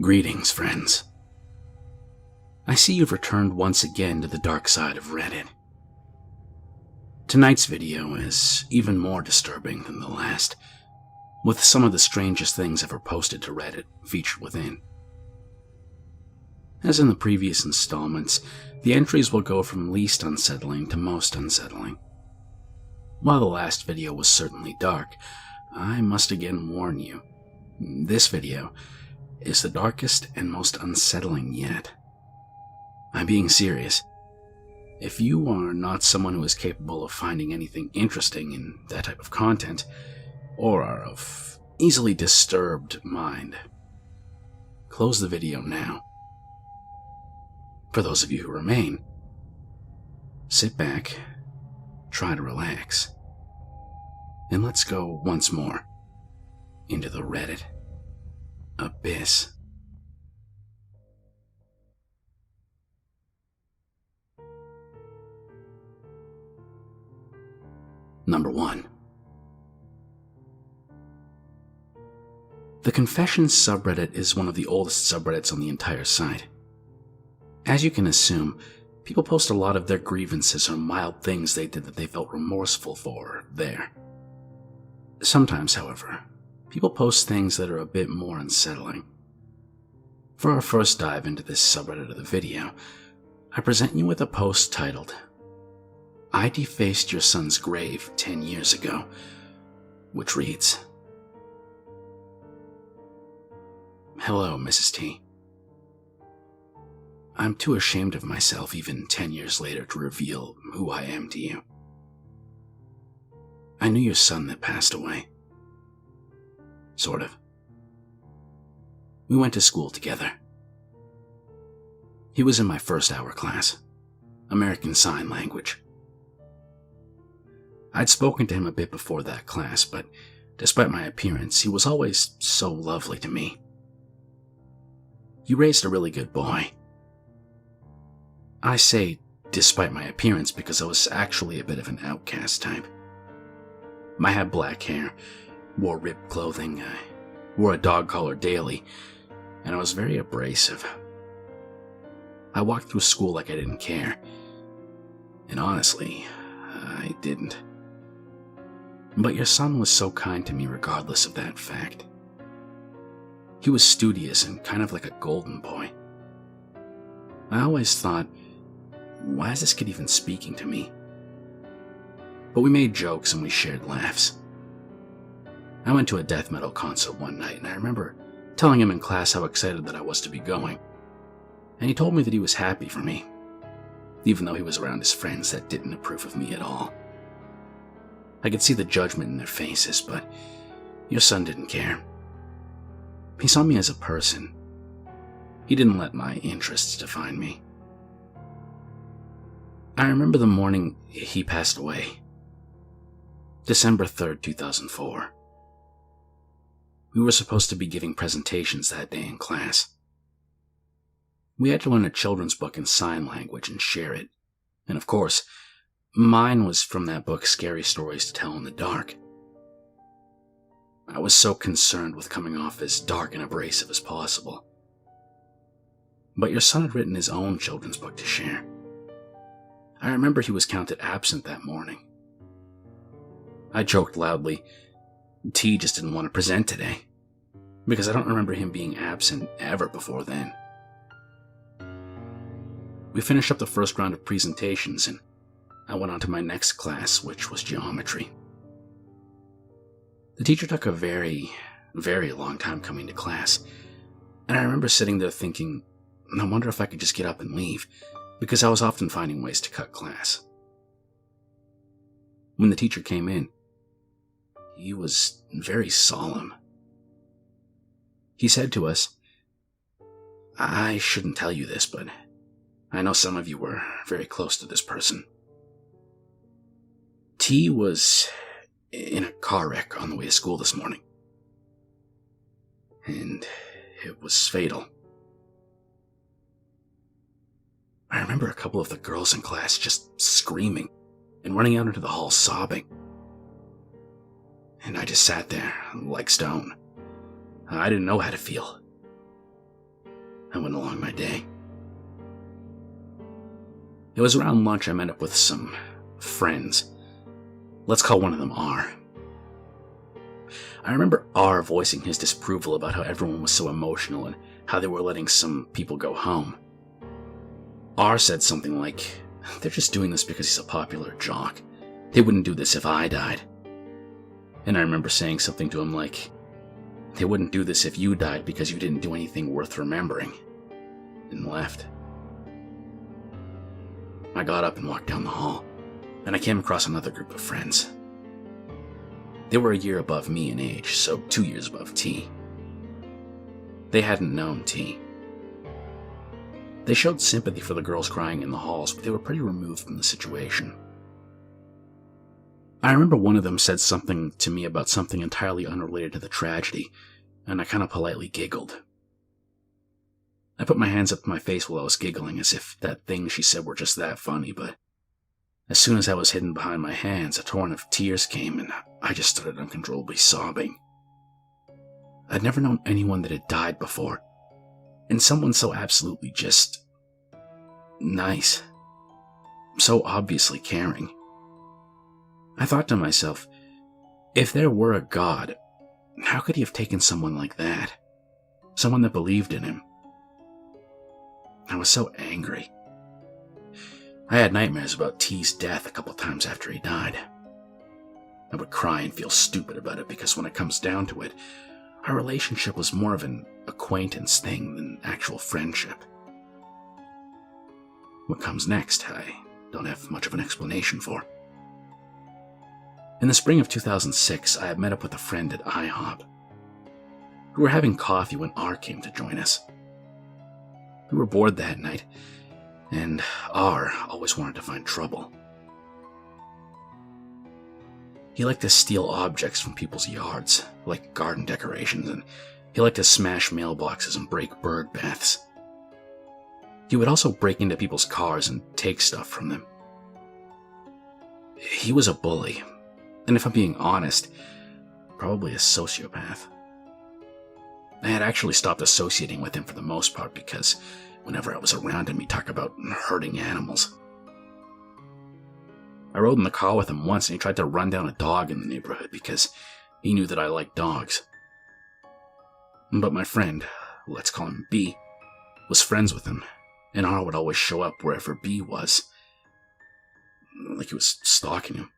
Greetings, friends. I see you've returned once again to the dark side of Reddit. Tonight's video is even more disturbing than the last, with some of the strangest things ever posted to Reddit featured within. As in the previous installments, the entries will go from least unsettling to most unsettling. While the last video was certainly dark, I must again warn you, this video is the darkest and most unsettling yet. I'm being serious. If you are not someone who is capable of finding anything interesting in that type of content, or are of easily disturbed mind, close the video now. For those of you who remain, sit back, try to relax, and let's go once more into the Reddit abyss. Number 1. The Confessions subreddit is one of the oldest subreddits on the entire site. As you can assume, people post a lot of their grievances or mild things they did that they felt remorseful for there. Sometimes, however, people post things that are a bit more unsettling. For our first dive into this subreddit of the video, I present you with a post titled, "I defaced your son's grave 10 years ago," which reads, "Hello, Mrs. T. I'm too ashamed of myself even 10 years later to reveal who I am to you. I knew your son that passed away. Sort of. We went to school together. He was in my first hour class, American Sign Language. I'd spoken to him a bit before that class, but despite my appearance, he was always so lovely to me. He raised a really good boy. I say despite my appearance because I was actually a bit of an outcast type. I had black hair, wore ripped clothing, I wore a dog collar daily, and I was very abrasive. I walked through school like I didn't care, and honestly, I didn't. But your son was so kind to me regardless of that fact. He was studious and kind of like a golden boy. I always thought, why is this kid even speaking to me? But we made jokes and we shared laughs. I went to a death metal concert one night, and I remember telling him in class how excited that I was to be going. And he told me that he was happy for me, even though he was around his friends that didn't approve of me at all. I could see the judgment in their faces, but your son didn't care. He saw me as a person. He didn't let my interests define me. I remember the morning he passed away. December 3rd, 2004. We were supposed to be giving presentations that day in class. We had to learn a children's book in sign language and share it. And of course, mine was from that book, Scary Stories to Tell in the Dark. I was so concerned with coming off as dark and abrasive as possible. But your son had written his own children's book to share. I remember he was counted absent that morning. I joked loudly, T just didn't want to present today, because I don't remember him being absent ever before then. We finished up the first round of presentations, and I went on to my next class, which was geometry. The teacher took a very, very long time coming to class, and I remember sitting there thinking, I wonder if I could just get up and leave, because I was often finding ways to cut class. When the teacher came in, he was very solemn. He said to us, "I shouldn't tell you this, but I know some of you were very close to this person. T was in a car wreck on the way to school this morning, and it was fatal." I remember a couple of the girls in class just screaming and running out into the hall sobbing. And I just sat there, like stone. I didn't know how to feel. I went along my day. It was around lunch I met up with some friends. Let's call one of them R. I remember R voicing his disapproval about how everyone was so emotional and how they were letting some people go home. R said something like, "They're just doing this because he's a popular jock. They wouldn't do this if I died." And I remember saying something to him like, "They wouldn't do this if you died because you didn't do anything worth remembering," and left. I got up and walked down the hall, and I came across another group of friends. They were a year above me in age, so 2 years above T. They hadn't known T. They showed sympathy for the girls crying in the halls, but they were pretty removed from the situation. I remember one of them said something to me about something entirely unrelated to the tragedy, and I kind of politely giggled. I put my hands up to my face while I was giggling, as if that thing she said were just that funny, but as soon as I was hidden behind my hands, a torrent of tears came, and I just started uncontrollably sobbing. I'd never known anyone that had died before, and someone so absolutely just nice, so obviously caring. I thought to myself, if there were a God, how could he have taken someone like that? Someone that believed in him. I was so angry. I had nightmares about T's death a couple times after he died. I would cry and feel stupid about it because when it comes down to it, our relationship was more of an acquaintance thing than actual friendship. What comes next, I don't have much of an explanation for. In the spring of 2006, I had met up with a friend at IHOP. We were having coffee when R came to join us. We were bored that night, and R always wanted to find trouble. He liked to steal objects from people's yards, like garden decorations, and he liked to smash mailboxes and break bird baths. He would also break into people's cars and take stuff from them. He was a bully, and if I'm being honest, probably a sociopath. I had actually stopped associating with him for the most part because whenever I was around him, he'd talk about hurting animals. I rode in the car with him once and he tried to run down a dog in the neighborhood because he knew that I liked dogs. But my friend, let's call him B, was friends with him, and R would always show up wherever B was, like he was stalking him.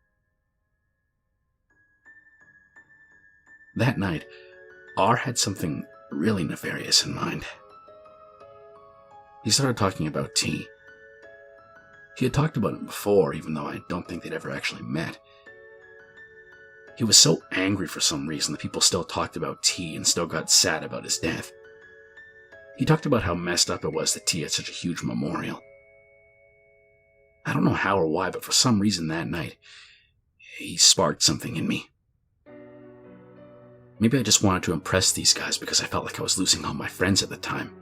That night, R had something really nefarious in mind. He started talking about T. He had talked about him before, even though I don't think they'd ever actually met. He was so angry for some reason that people still talked about T and still got sad about his death. He talked about how messed up it was that T had such a huge memorial. I don't know how or why, but for some reason that night, he sparked something in me. Maybe I just wanted to impress these guys because I felt like I was losing all my friends at the time.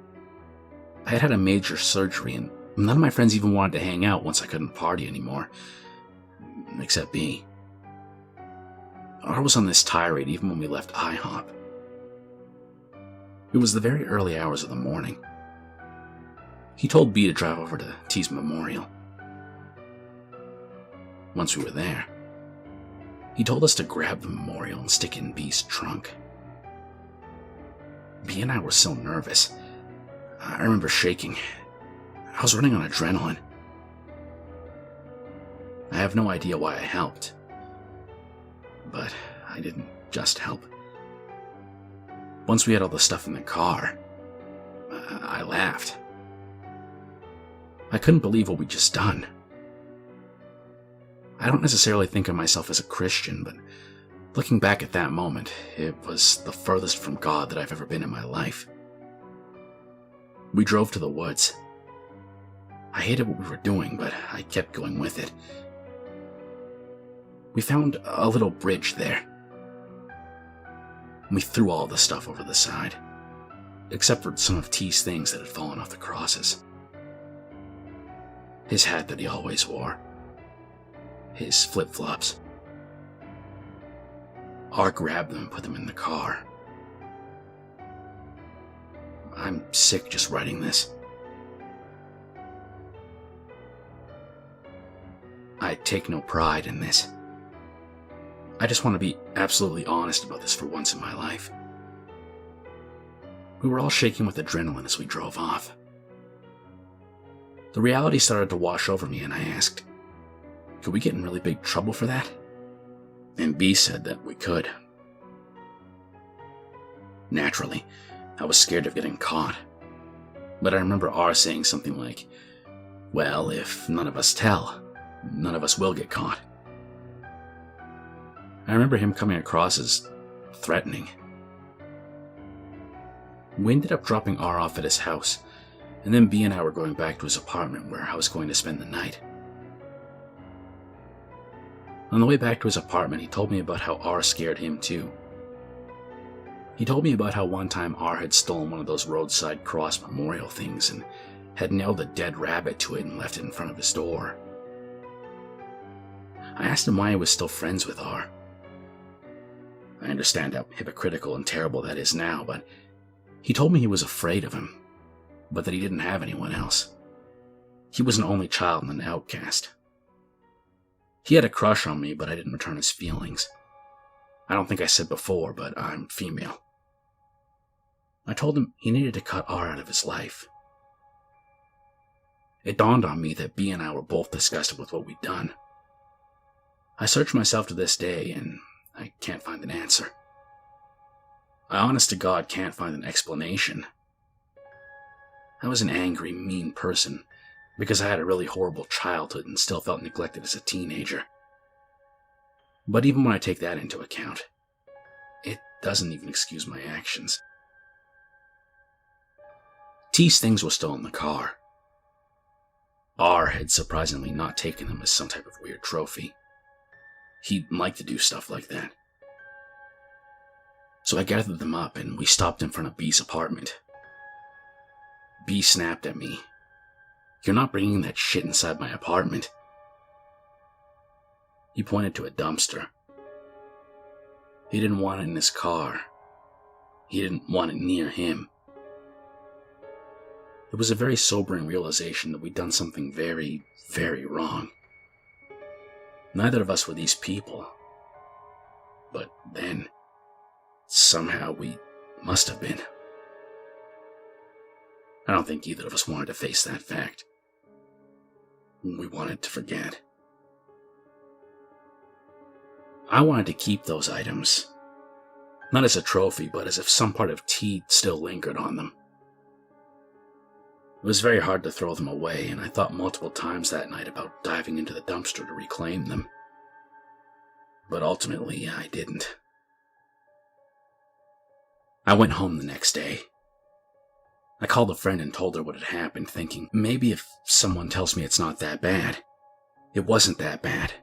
I had had a major surgery, and none of my friends even wanted to hang out once I couldn't party anymore. Except B. R was on this tirade even when we left IHOP. It was the very early hours of the morning. He told B to drive over to T's memorial. Once we were there, he told us to grab the memorial and stick it in B's trunk. B and I were so nervous. I remember shaking. I was running on adrenaline. I have no idea why I helped. But I didn't just help. Once we had all the stuff in the car, I laughed. I couldn't believe what we'd just done. I don't necessarily think of myself as a Christian, but looking back at that moment, it was the furthest from God that I've ever been in my life. We drove to the woods. I hated what we were doing, but I kept going with it. We found a little bridge there. We threw all the stuff over the side, except for some of T's things that had fallen off the crosses. His hat that he always wore. His flip-flops. R grabbed them and put them in the car. I'm sick just writing this. I take no pride in this. I just want to be absolutely honest about this for once in my life. We were all shaking with adrenaline as we drove off. The reality started to wash over me, and I asked, could we get in really big trouble for that? And B said that we could. Naturally, I was scared of getting caught. But I remember R saying something like, well, if none of us tell, none of us will get caught. I remember him coming across as threatening. We ended up dropping R off at his house, and then B and I were going back to his apartment where I was going to spend the night. On the way back to his apartment, he told me about how R scared him too. He told me about how one time R had stolen one of those roadside cross memorial things and had nailed a dead rabbit to it and left it in front of his door. I asked him why he was still friends with R. I understand how hypocritical and terrible that is now, but he told me he was afraid of him, but that he didn't have anyone else. He was an only child and an outcast. He had a crush on me, but I didn't return his feelings. I don't think I said before, but I'm female. I told him he needed to cut R out of his life. It dawned on me that B and I were both disgusted with what we'd done. I searched myself to this day, and I can't find an answer. I honest to God can't find an explanation. I was an angry, mean person because I had a really horrible childhood and still felt neglected as a teenager. But even when I take that into account, it doesn't even excuse my actions. T's things were still in the car. R had surprisingly not taken them as some type of weird trophy. He'd like to do stuff like that. So I gathered them up and we stopped in front of B's apartment. B snapped at me. You're not bringing that shit inside my apartment. He pointed to a dumpster. He didn't want it in his car. He didn't want it near him. It was a very sobering realization that we'd done something very, very wrong. Neither of us were these people. But then, somehow we must have been. I don't think either of us wanted to face that fact. We wanted to forget. I wanted to keep those items. Not as a trophy, but as if some part of T still lingered on them. It was very hard to throw them away, and I thought multiple times that night about diving into the dumpster to reclaim them. But ultimately, I didn't. I went home the next day. I called a friend and told her what had happened, thinking, maybe if someone tells me it's not that bad. It wasn't that bad.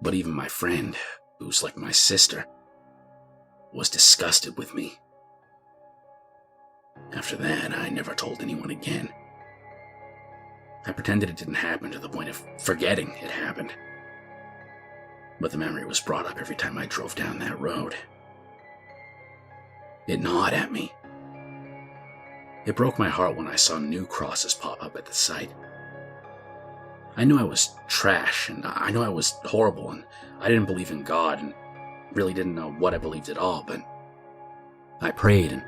But even my friend, who's like my sister, was disgusted with me. After that, I never told anyone again. I pretended it didn't happen to the point of forgetting it happened. But the memory was brought up every time I drove down that road. It gnawed at me. It broke my heart when I saw new crosses pop up at the site. I knew I was trash, and I knew I was horrible, and I didn't believe in God, and really didn't know what I believed at all, but I prayed and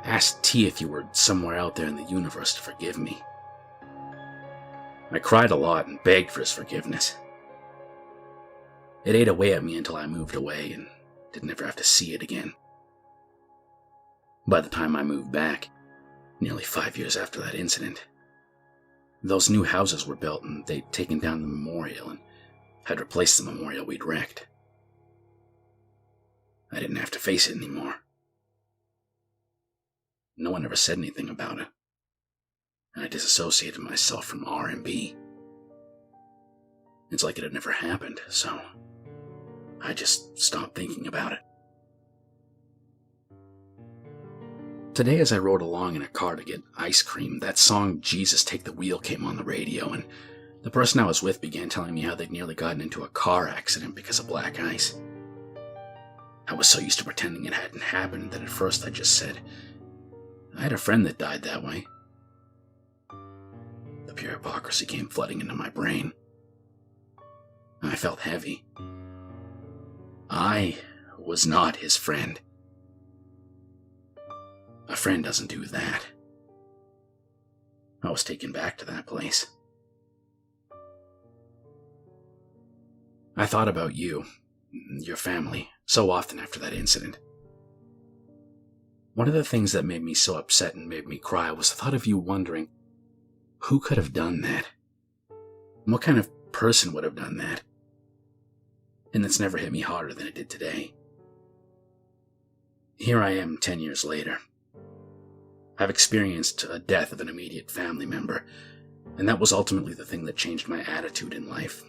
asked T if he were somewhere out there in the universe to forgive me. I cried a lot and begged for his forgiveness. It ate away at me until I moved away and didn't ever have to see it again. By the time I moved back, nearly 5 years after that incident, those new houses were built and they'd taken down the memorial and had replaced the memorial we'd wrecked. I didn't have to face it anymore. No one ever said anything about it, and I disassociated myself from R and B. It's like it had never happened, so I just stopped thinking about it. Today, as I rode along in a car to get ice cream, that song Jesus Take the Wheel came on the radio, and the person I was with began telling me how they'd nearly gotten into a car accident because of black ice. I was so used to pretending it hadn't happened that at first I just said, I had a friend that died that way. The pure hypocrisy came flooding into my brain. I felt heavy. I was not his friend. A friend doesn't do that. I was taken back to that place. I thought about you, your family, so often after that incident. One of the things that made me so upset and made me cry was the thought of you wondering who could have done that? What kind of person would have done that? And it's never hit me harder than it did today. Here I am 10 years later. I've experienced a death of an immediate family member, and that was ultimately the thing that changed my attitude in life.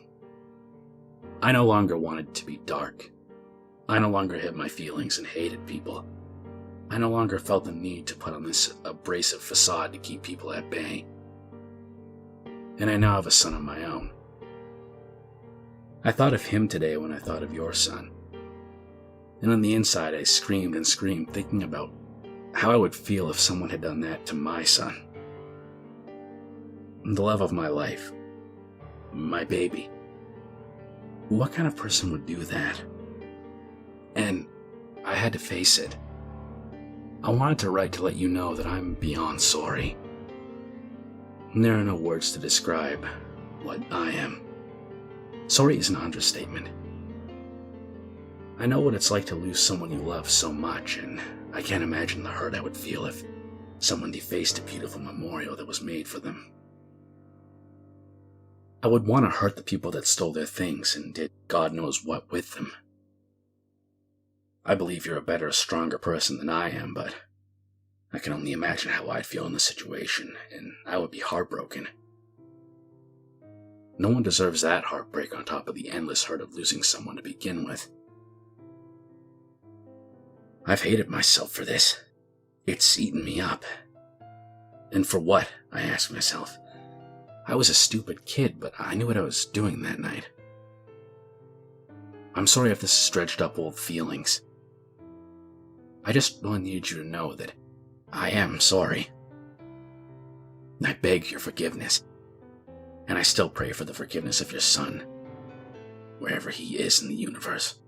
I no longer wanted to be dark. I no longer hid my feelings and hated people. I no longer felt the need to put on this abrasive facade to keep people at bay. And I now have a son of my own. I thought of him today when I thought of your son. And on the inside I screamed and screamed, thinking about how I would feel if someone had done that to my son. The love of my life. My baby. What kind of person would do that? And I had to face it. I wanted to write to let you know that I'm beyond sorry. There are no words to describe what I am. Sorry is an understatement. I know what it's like to lose someone you love so much, and I can't imagine the hurt I would feel if someone defaced a beautiful memorial that was made for them. I would want to hurt the people that stole their things and did God knows what with them. I believe you're a better, stronger person than I am, but I can only imagine how I'd feel in the situation, and I would be heartbroken. No one deserves that heartbreak on top of the endless hurt of losing someone to begin with. I've hated myself for this. It's eaten me up. And for what, I ask myself. I was a stupid kid, but I knew what I was doing that night. I'm sorry if this has dredged up old feelings. I just really needed you to know that I am sorry. I beg your forgiveness, and I still pray for the forgiveness of your son, wherever he is in the universe.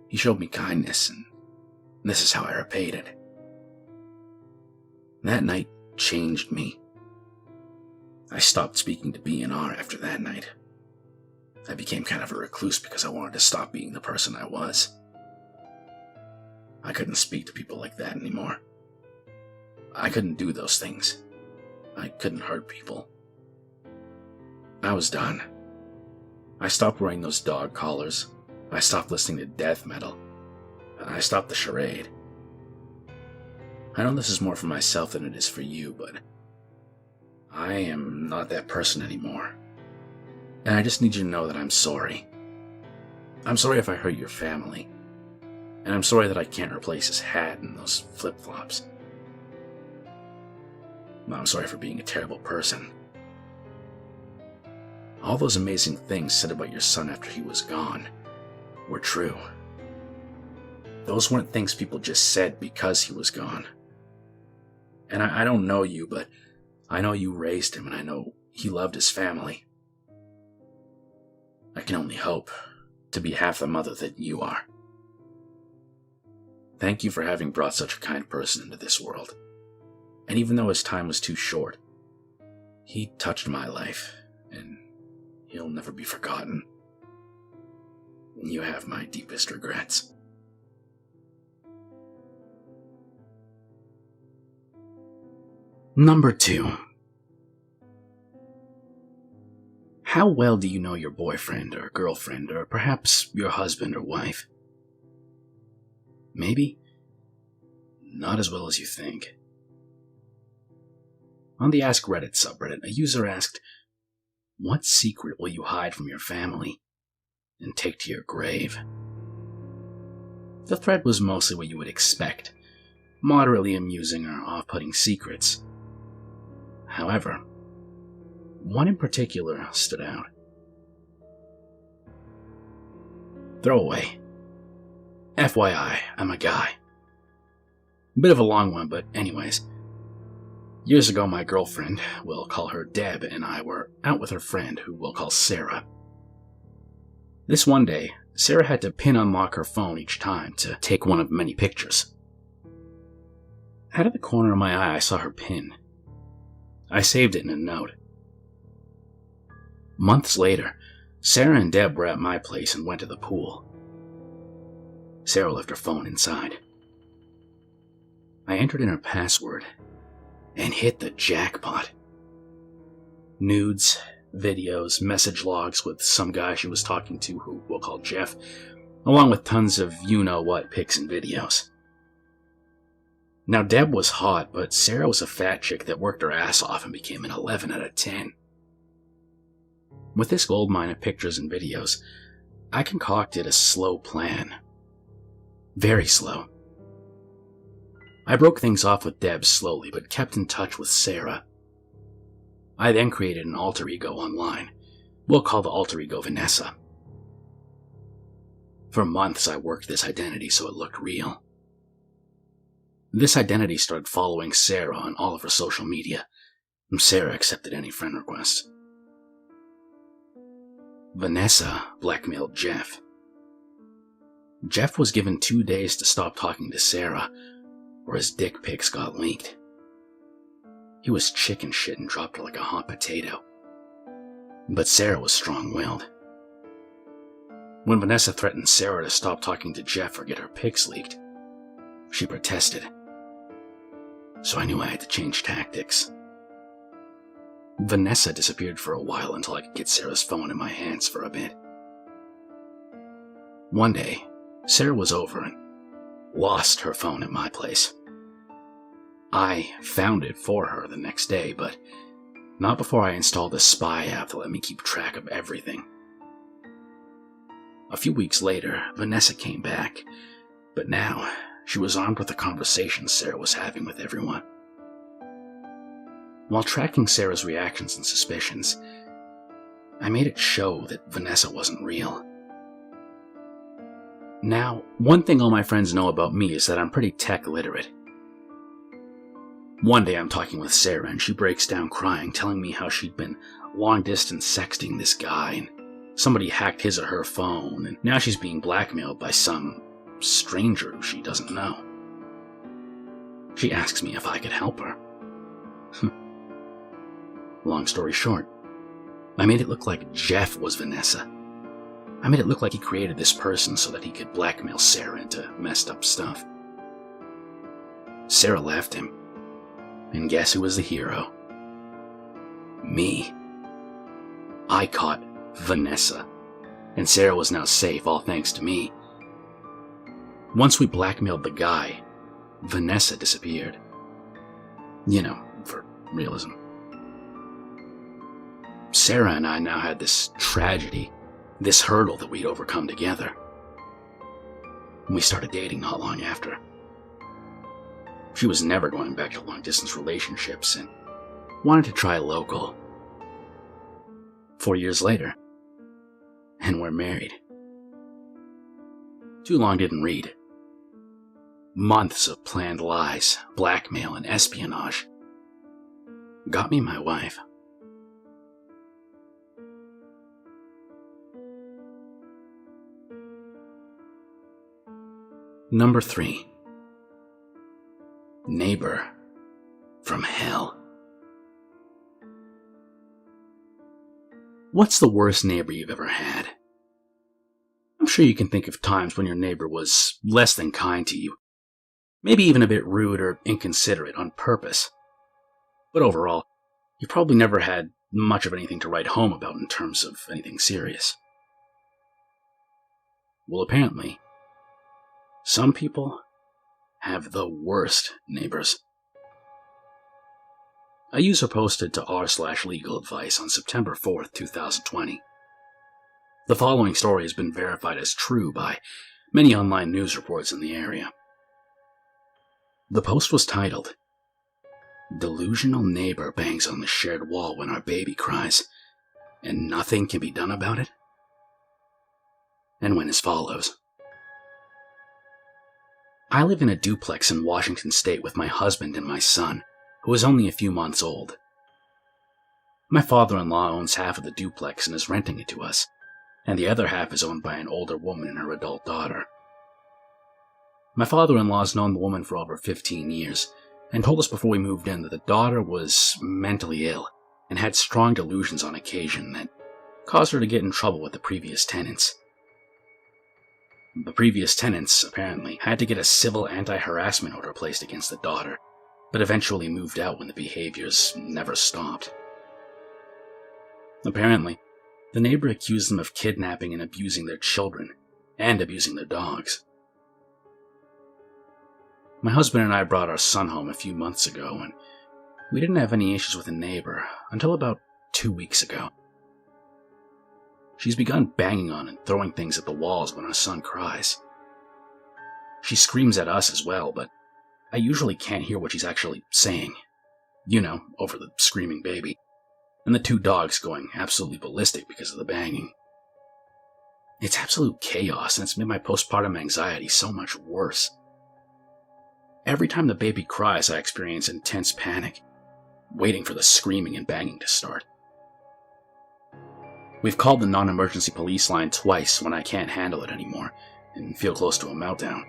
He showed me kindness, and this is how I repaid it. That night changed me. I stopped speaking to B&R after that night. I became kind of a recluse because I wanted to stop being the person I was. I couldn't speak to people like that anymore. I couldn't do those things. I couldn't hurt people. I was done. I stopped wearing those dog collars. I stopped listening to death metal. I stopped the charade. I know this is more for myself than it is for you, but I am not that person anymore. And I just need you to know that I'm sorry. I'm sorry if I hurt your family. And I'm sorry that I can't replace his hat and those flip-flops. I'm sorry for being a terrible person. All those amazing things said about your son after he was gone were true. Those weren't things people just said because he was gone. And I don't know you, but I know you raised him, and I know he loved his family. I can only hope to be half the mother that you are. Thank you for having brought such a kind person into this world. And even though his time was too short, he touched my life, and he'll never be forgotten. You have my deepest regrets. Number 2. How well do you know your boyfriend or girlfriend, or perhaps your husband or wife? Maybe not as well as you think. On the Ask Reddit subreddit, a user asked, "What secret will you hide from your family and take to your grave?" The thread was mostly what you would expect, moderately amusing or off-putting secrets. However, one in particular stood out. Throwaway. FYI, I'm a guy. Bit of a long one, but anyways. Years ago, my girlfriend, we'll call her Deb, and I were out with her friend, who we'll call Sarah. This one day, Sarah had to pin unlock her phone each time to take one of many pictures. Out of the corner of my eye, I saw her pin. I saved it in a note. Months later, Sarah and Deb were at my place and went to the pool. Sarah left her phone inside. I entered in her password and hit the jackpot. Nudes, videos, message logs with some guy she was talking to who we'll call Jeff, along with tons of you-know-what pics and videos. Now, Deb was hot, but Sarah was a fat chick that worked her ass off and became an 11 out of 10. With this goldmine of pictures and videos, I concocted a slow plan. Very slow. I broke things off with Deb slowly, but kept in touch with Sarah. I then created an alter ego online. We'll call the alter ego Vanessa. For months, I worked this identity so it looked real. This identity started following Sarah on all of her social media, and Sarah accepted any friend requests. Vanessa blackmailed Jeff. Jeff was given 2 days to stop talking to Sarah, or his dick pics got leaked. He was chicken shit and dropped her like a hot potato. But Sarah was strong-willed. When Vanessa threatened Sarah to stop talking to Jeff or get her pics leaked, she protested. So I knew I had to change tactics. Vanessa disappeared for a while until I could get Sarah's phone in my hands for a bit. One day, Sarah was over and lost her phone at my place. I found it for her the next day, but not before I installed a spy app to let me keep track of everything. A few weeks later, Vanessa came back, but now she was armed with the conversations Sarah was having with everyone. While tracking Sarah's reactions and suspicions, I made it show that Vanessa wasn't real. Now, one thing all my friends know about me is that I'm pretty tech literate. One day I'm talking with Sarah and she breaks down crying, telling me how she'd been long-distance sexting this guy and somebody hacked his or her phone, and now she's being blackmailed by some stranger who she doesn't know. She asks me if I could help her. Long story short, I made it look like Jeff was Vanessa. I made it look like he created this person so that he could blackmail Sarah into messed up stuff. Sarah left him. And guess who was the hero? Me. I caught Vanessa. And Sarah was now safe, all thanks to me. Once we blackmailed the guy, Vanessa disappeared. You know, for realism. Sarah and I now had this tragedy, this hurdle that we'd overcome together. We started dating not long after. She was never going back to long-distance relationships and wanted to try local. 4 years later, and we're married. Too long didn't read. Months of planned lies, blackmail, and espionage got me my wife. Number 3. Neighbor from hell. What's the worst neighbor you've ever had? I'm sure you can think of times when your neighbor was less than kind to you, maybe even a bit rude or inconsiderate on purpose. But overall, you probably never had much of anything to write home about in terms of anything serious. Well, apparently, some people have the worst neighbors. A user posted to r/legal advice on September 4th, 2020. The following story has been verified as true by many online news reports in the area. The post was titled, "Delusional neighbor bangs on the shared wall when our baby cries, and nothing can be done about it?" And went as follows. I live in a duplex in Washington State with my husband and my son, who is only a few months old. My father-in-law owns half of the duplex and is renting it to us, and the other half is owned by an older woman and her adult daughter. My father-in-law has known the woman for over 15 years, and told us before we moved in that the daughter was mentally ill and had strong delusions on occasion that caused her to get in trouble with the previous tenants. The previous tenants, apparently, had to get a civil anti-harassment order placed against the daughter, but eventually moved out when the behaviors never stopped. Apparently, the neighbor accused them of kidnapping and abusing their children, and abusing their dogs. My husband and I brought our son home a few months ago, and we didn't have any issues with the neighbor until about 2 weeks ago. She's begun banging on and throwing things at the walls when our son cries. She screams at us as well, but I usually can't hear what she's actually saying. You know, over the screaming baby, and the two dogs going absolutely ballistic because of the banging. It's absolute chaos, and it's made my postpartum anxiety so much worse. Every time the baby cries, I experience intense panic, waiting for the screaming and banging to start. We've called the non-emergency police line twice when I can't handle it anymore and feel close to a meltdown.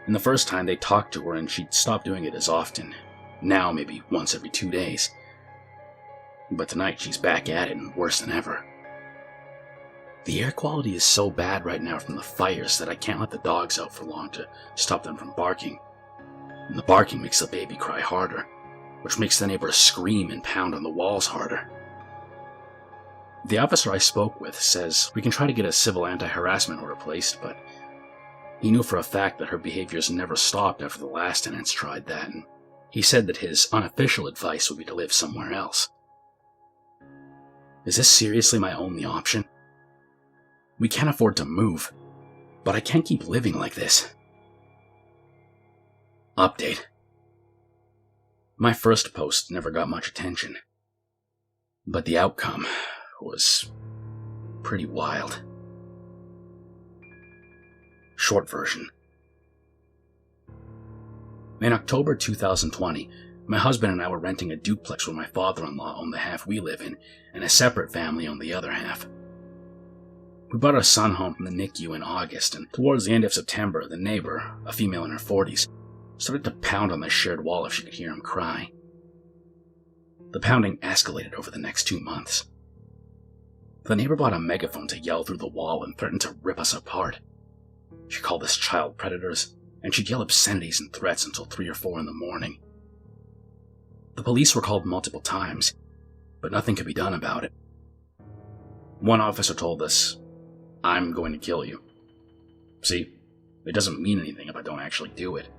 And the first time they talked to her and she'd stopped doing it as often, now maybe once every 2 days. But tonight she's back at it and worse than ever. The air quality is so bad right now from the fires that I can't let the dogs out for long to stop them from barking. And the barking makes the baby cry harder, which makes the neighbor scream and pound on the walls harder. The officer I spoke with says we can try to get a civil anti-harassment order placed, but he knew for a fact that her behaviors never stopped after the last tenants tried that, and he said that his unofficial advice would be to live somewhere else. Is this seriously my only option? We can't afford to move, but I can't keep living like this. Update. My first post never got much attention, but the outcome was pretty wild. Short version. In October 2020, my husband and I were renting a duplex where my father-in-law owned the half we live in, and a separate family owned the other half. We brought our son home from the NICU in August, and towards the end of September, the neighbor, a female in her 40s, started to pound on the shared wall if she could hear him cry. The pounding escalated over the next 2 months. The neighbor bought a megaphone to yell through the wall and threatened to rip us apart. She called us child predators, and she'd yell obscenities and threats until 3 or 4 in the morning. The police were called multiple times, but nothing could be done about it. One officer told us, "I'm going to kill you." See, it doesn't mean anything if I don't actually do it.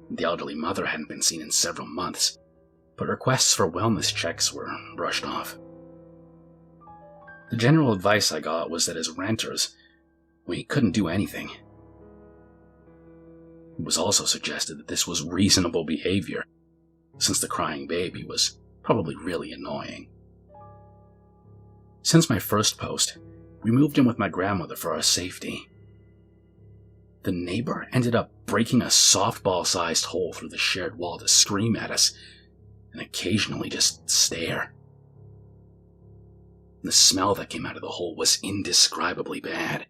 The elderly mother hadn't been seen in several months, but requests for wellness checks were brushed off. The general advice I got was that as renters, we couldn't do anything. It was also suggested that this was reasonable behavior, since the crying baby was probably really annoying. Since my first post, we moved in with my grandmother for our safety. The neighbor ended up breaking a softball-sized hole through the shared wall to scream at us, and occasionally just stare. The smell that came out of the hole was indescribably bad.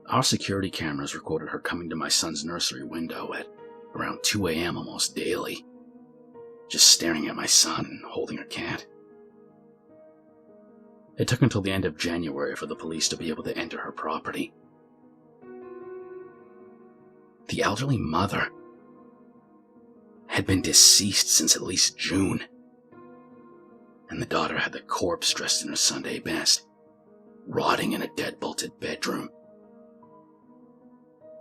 Our security cameras recorded her coming to my son's nursery window at around 2 a.m. almost daily, just staring at my son and holding her cat. It took until the end of January for the police to be able to enter her property. The elderly mother had been deceased since at least June, and the daughter had the corpse dressed in her Sunday best, rotting in a deadbolted bedroom.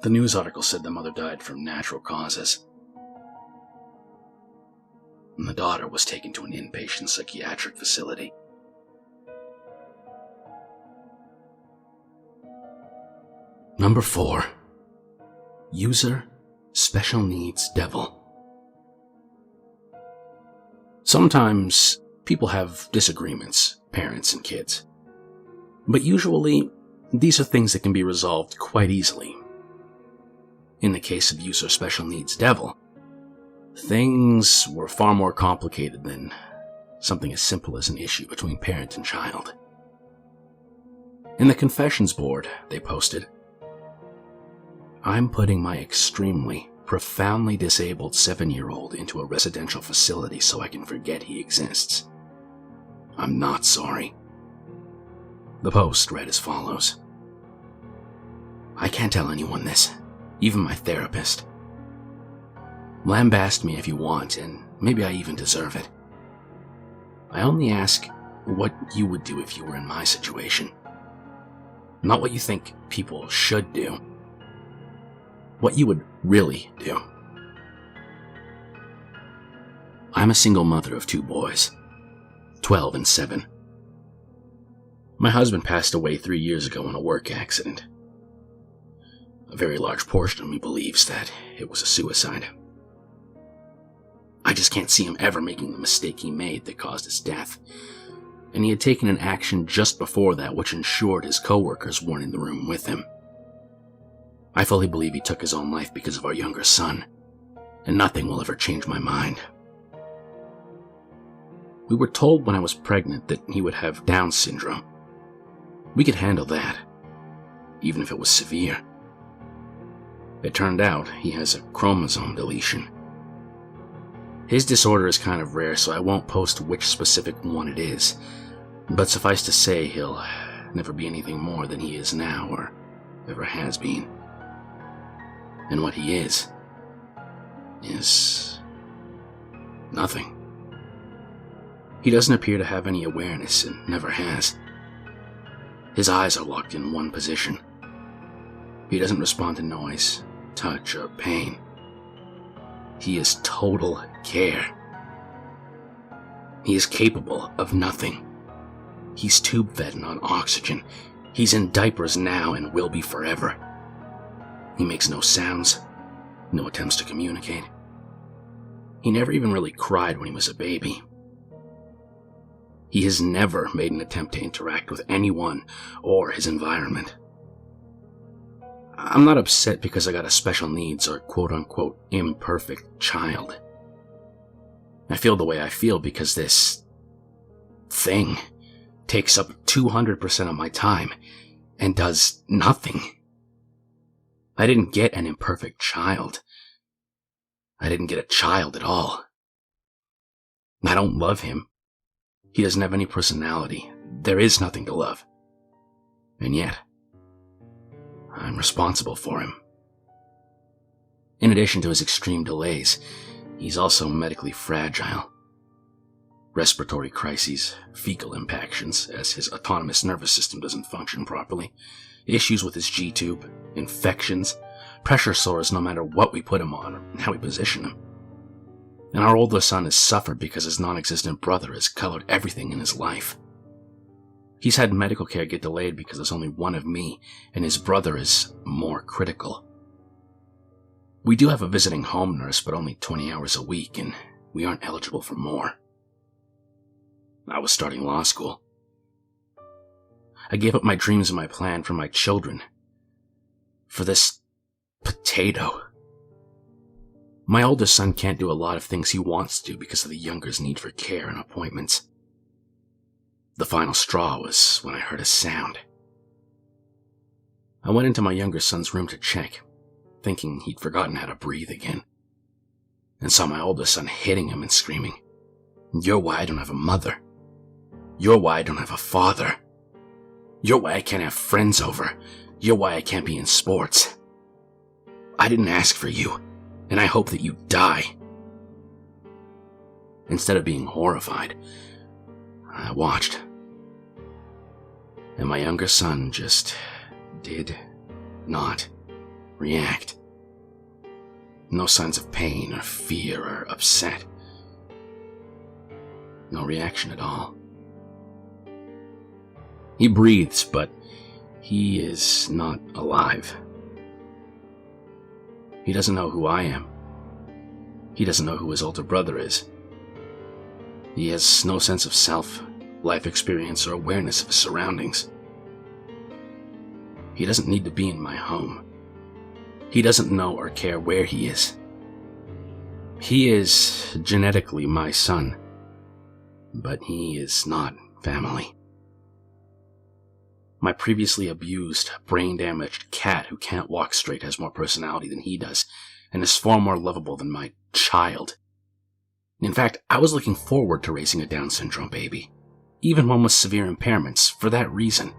The news article said the mother died from natural causes, and the daughter was taken to an inpatient psychiatric facility. Number 4. User Special Needs Devil. Sometimes people have disagreements, parents and kids. But usually, these are things that can be resolved quite easily. In the case of user special needs Devil, things were far more complicated than something as simple as an issue between parent and child. In the confessions board, they posted, "I'm putting my extremely, profoundly disabled 7-year-old into a residential facility so I can forget he exists. I'm not sorry." The post read as follows: "I can't tell anyone this, even my therapist. Lambast me if you want, and maybe I even deserve it. I only ask what you would do if you were in my situation. Not what you think people should do. What you would really do. I'm a single mother of 2 boys, 12 and 7. My husband passed away 3 years ago in a work accident. A very large portion of me believes that it was a suicide. I just can't see him ever making the mistake he made that caused his death. And he had taken an action just before that which ensured his co-workers weren't in the room with him. I fully believe he took his own life because of our younger son, and nothing will ever change my mind. We were told when I was pregnant that he would have Down syndrome. We could handle that, even if it was severe. It turned out he has a chromosome deletion. His disorder is kind of rare, so I won't post which specific one it is, but suffice to say he'll never be anything more than he is now or ever has been. And what he is nothing. He doesn't appear to have any awareness and never has. His eyes are locked in one position. He doesn't respond to noise, touch, or pain. He is total care. He is capable of nothing. He's tube-fed and on oxygen. He's in diapers now and will be forever. He makes no sounds, no attempts to communicate. He never even really cried when he was a baby. He has never made an attempt to interact with anyone or his environment. I'm not upset because I got a special needs or quote-unquote imperfect child. I feel the way I feel because this thing takes up 200% of my time and does nothing. I didn't get an imperfect child. I didn't get a child at all. I don't love him. He doesn't have any personality. There is nothing to love. And yet, I'm responsible for him. In addition to his extreme delays, he's also medically fragile. Respiratory crises, fecal impactions, as his autonomous nervous system doesn't function properly, issues with his G-tube, infections, pressure sores no matter what we put him on or how we position him. And our older son has suffered because his non-existent brother has colored everything in his life. He's had medical care get delayed because there's only one of me, and his brother is more critical. We do have a visiting home nurse, but only 20 hours a week, and we aren't eligible for more. I was starting law school. I gave up my dreams and my plan for my children. For this potato. My oldest son can't do a lot of things he wants to because of the younger's need for care and appointments. The final straw was when I heard a sound. I went into my younger son's room to check, thinking he'd forgotten how to breathe again, and saw my oldest son hitting him and screaming, "You're why I don't have a mother. You're why I don't have a father. You're why I can't have friends over. You're why I can't be in sports. I didn't ask for you, and I hope that you die." Instead of being horrified, I watched. And my younger son just did not react. No signs of pain or fear or upset. No reaction at all. He breathes, but he is not alive. He doesn't know who I am. He doesn't know who his older brother is. He has no sense of self, life experience, or awareness of his surroundings. He doesn't need to be in my home. He doesn't know or care where he is. He is genetically my son, but he is not family. My previously abused, brain-damaged cat who can't walk straight has more personality than he does, and is far more lovable than my child. In fact, I was looking forward to raising a Down syndrome baby, even one with severe impairments, for that reason.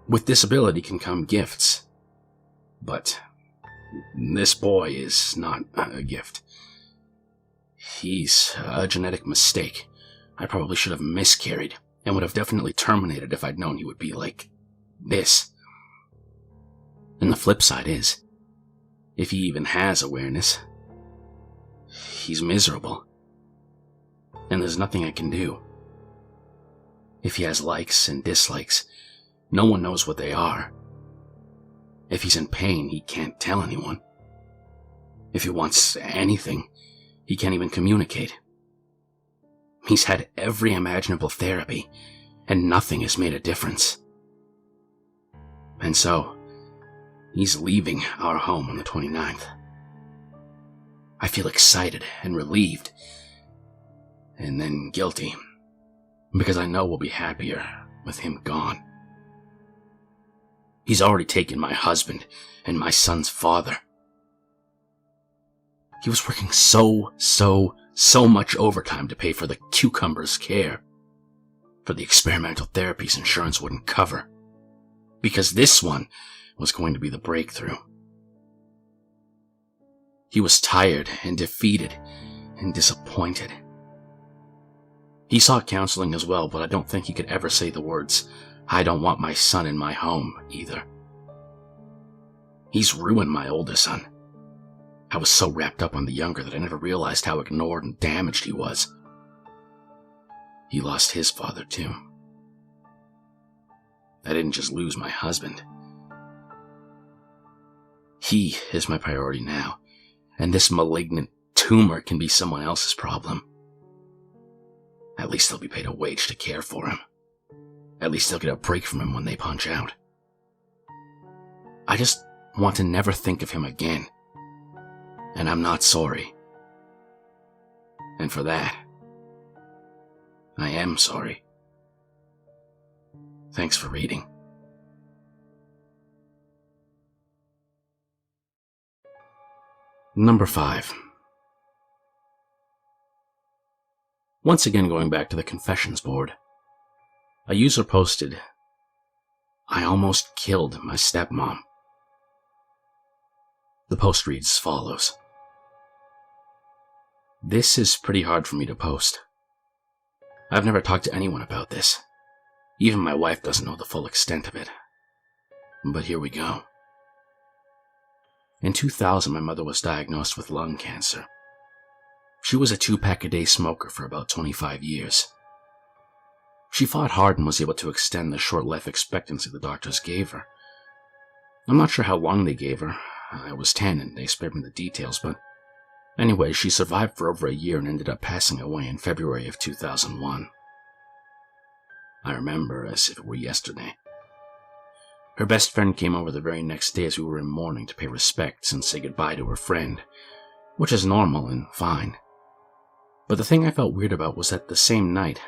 With disability can come gifts. But this boy is not a gift. He's a genetic mistake. I probably should have miscarried, and would have definitely terminated if I'd known he would be like this. And the flip side is, if he even has awareness, he's miserable. And there's nothing I can do. If he has likes and dislikes, no one knows what they are. If he's in pain, he can't tell anyone. If he wants anything, he can't even communicate. He's had every imaginable therapy, and nothing has made a difference. And so, he's leaving our home on the 29th. I feel excited and relieved, and then guilty, because I know we'll be happier with him gone. He's already taken my husband and my son's father. He was working so much overtime to pay for the cucumber's care, for the experimental therapies insurance wouldn't cover, because this one was going to be the breakthrough. He was tired and defeated and disappointed. He sought counseling as well, but I don't think he could ever say the words, "I don't want my son in my home," either. He's ruined my older son. I was so wrapped up on the younger that I never realized how ignored and damaged he was. He lost his father too. I didn't just lose my husband. He is my priority now, and this malignant tumor can be someone else's problem. At least they'll be paid a wage to care for him. At least they'll get a break from him when they punch out. I just want to never think of him again. And I'm not sorry. And for that, I am sorry. Thanks for reading. Number 5. Once again going back to the confessions board, a user posted, "I almost killed my stepmom." The post reads as follows. This is pretty hard for me to post. I've never talked to anyone about this. Even my wife doesn't know the full extent of it. But here we go. In 2000, my mother was diagnosed with lung cancer. She was a 2-pack-a-day smoker for about 25 years. She fought hard and was able to extend the short life expectancy the doctors gave her. I'm not sure how long they gave her. I was 10 and they spared me the details, but anyway, she survived for over a year and ended up passing away in February of 2001. I remember as if it were yesterday. Her best friend came over the very next day as we were in mourning to pay respects and say goodbye to her friend, which is normal and fine. But the thing I felt weird about was that the same night,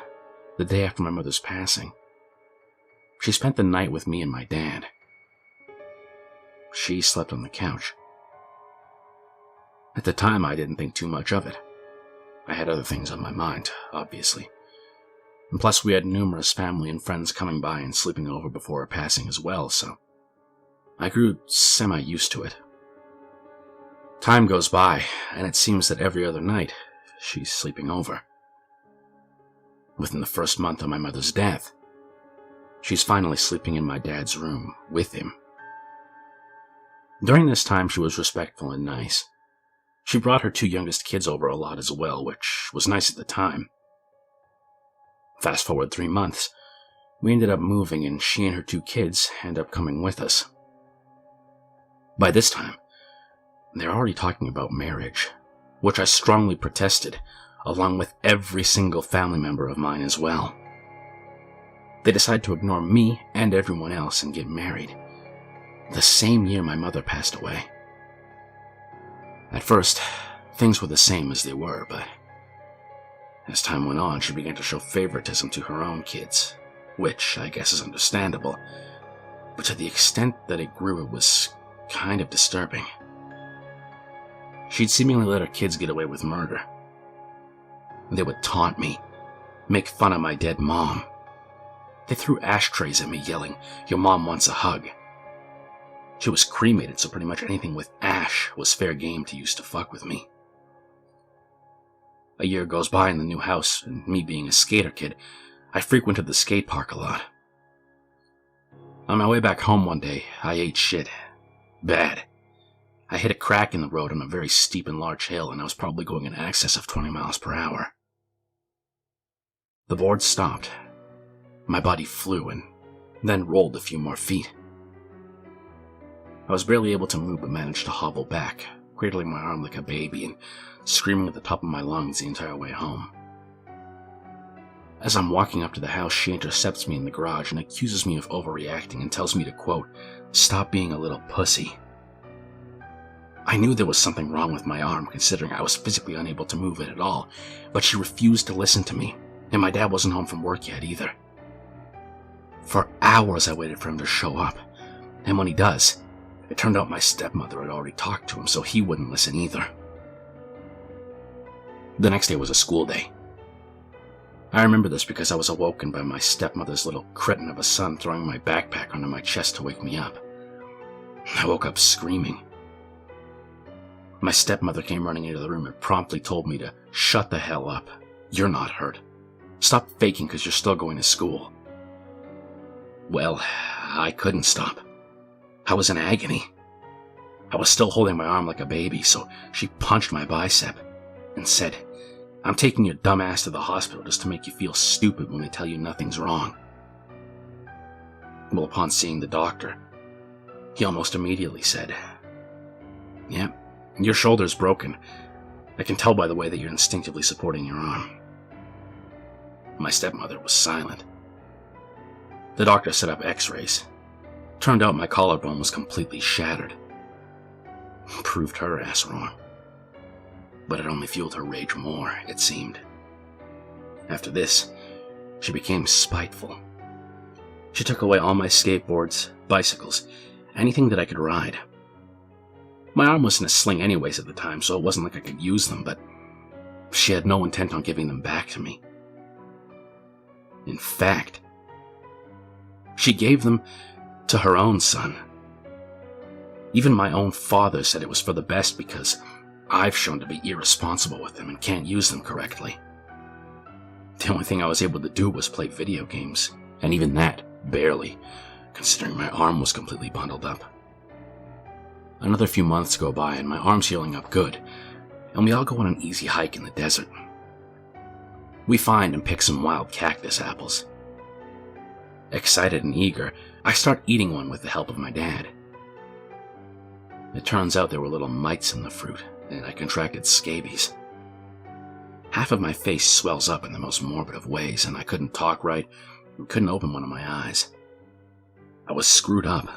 the day after my mother's passing, she spent the night with me and my dad. She slept on the couch. At the time, I didn't think too much of it. I had other things on my mind, obviously. And plus, we had numerous family and friends coming by and sleeping over before her passing as well, so I grew semi-used to it. Time goes by, and it seems that every other night, she's sleeping over. Within the first month of my mother's death, she's finally sleeping in my dad's room with him. During this time, she was respectful and nice. She brought her 2 youngest kids over a lot as well, which was nice at the time. Fast forward 3 months, we ended up moving and she and her 2 kids end up coming with us. By this time, they're already talking about marriage, which I strongly protested, along with every single family member of mine as well. They decide to ignore me and everyone else and get married, the same year my mother passed away. At first, things were the same as they were, but as time went on, she began to show favoritism to her own kids, which I guess is understandable, but to the extent that it grew, it was kind of disturbing. She'd seemingly let her kids get away with murder. They would taunt me, make fun of my dead mom. They threw ashtrays at me, yelling, "Your mom wants a hug." She was cremated, so pretty much anything with ash was fair game to use to fuck with me. A year goes by in the new house, and me being a skater kid, I frequented the skate park a lot. On my way back home one day, I ate shit. Bad. I hit a crack in the road on a very steep and large hill, and I was probably going in excess of 20 miles per hour. The board stopped. My body flew and then rolled a few more feet. I was barely able to move but managed to hobble back, cradling my arm like a baby and screaming at the top of my lungs the entire way home. As I'm walking up to the house, she intercepts me in the garage and accuses me of overreacting and tells me to, quote, "Stop being a little pussy." I knew there was something wrong with my arm, considering I was physically unable to move it at all, but she refused to listen to me, and my dad wasn't home from work yet either. For hours I waited for him to show up, and when he does, it turned out my stepmother had already talked to him, so he wouldn't listen either. The next day was a school day. I remember this because I was awoken by my stepmother's little cretin of a son throwing my backpack under my chest to wake me up. I woke up screaming. My stepmother came running into the room and promptly told me to shut the hell up. "You're not hurt. Stop faking because you're still going to school." Well, I couldn't stop. I was in agony. I was still holding my arm like a baby, so she punched my bicep and said, "I'm taking your dumb ass to the hospital just to make you feel stupid when they tell you nothing's wrong." Well, upon seeing the doctor, he almost immediately said, "Yeah, your shoulder's broken. I can tell by the way that you're instinctively supporting your arm." My stepmother was silent. The doctor set up x-rays. Turned out my collarbone was completely shattered. Proved her ass wrong. But it only fueled her rage more, it seemed. After this, she became spiteful. She took away all my skateboards, bicycles, anything that I could ride. My arm was in a sling anyways at the time, so it wasn't like I could use them, but she had no intent on giving them back to me. In fact, she gave them to her own son. Even my own father said it was for the best because I've shown to be irresponsible with them and can't use them correctly. The only thing I was able to do was play video games, and even that, barely, considering my arm was completely bundled up. Another few months go by and my arm's healing up good, and we all go on an easy hike in the desert. We find and pick some wild cactus apples. Excited and eager, I start eating one with the help of my dad. It turns out there were little mites in the fruit, and I contracted scabies. Half of my face swells up in the most morbid of ways, and I couldn't talk right and couldn't open one of my eyes. I was screwed up.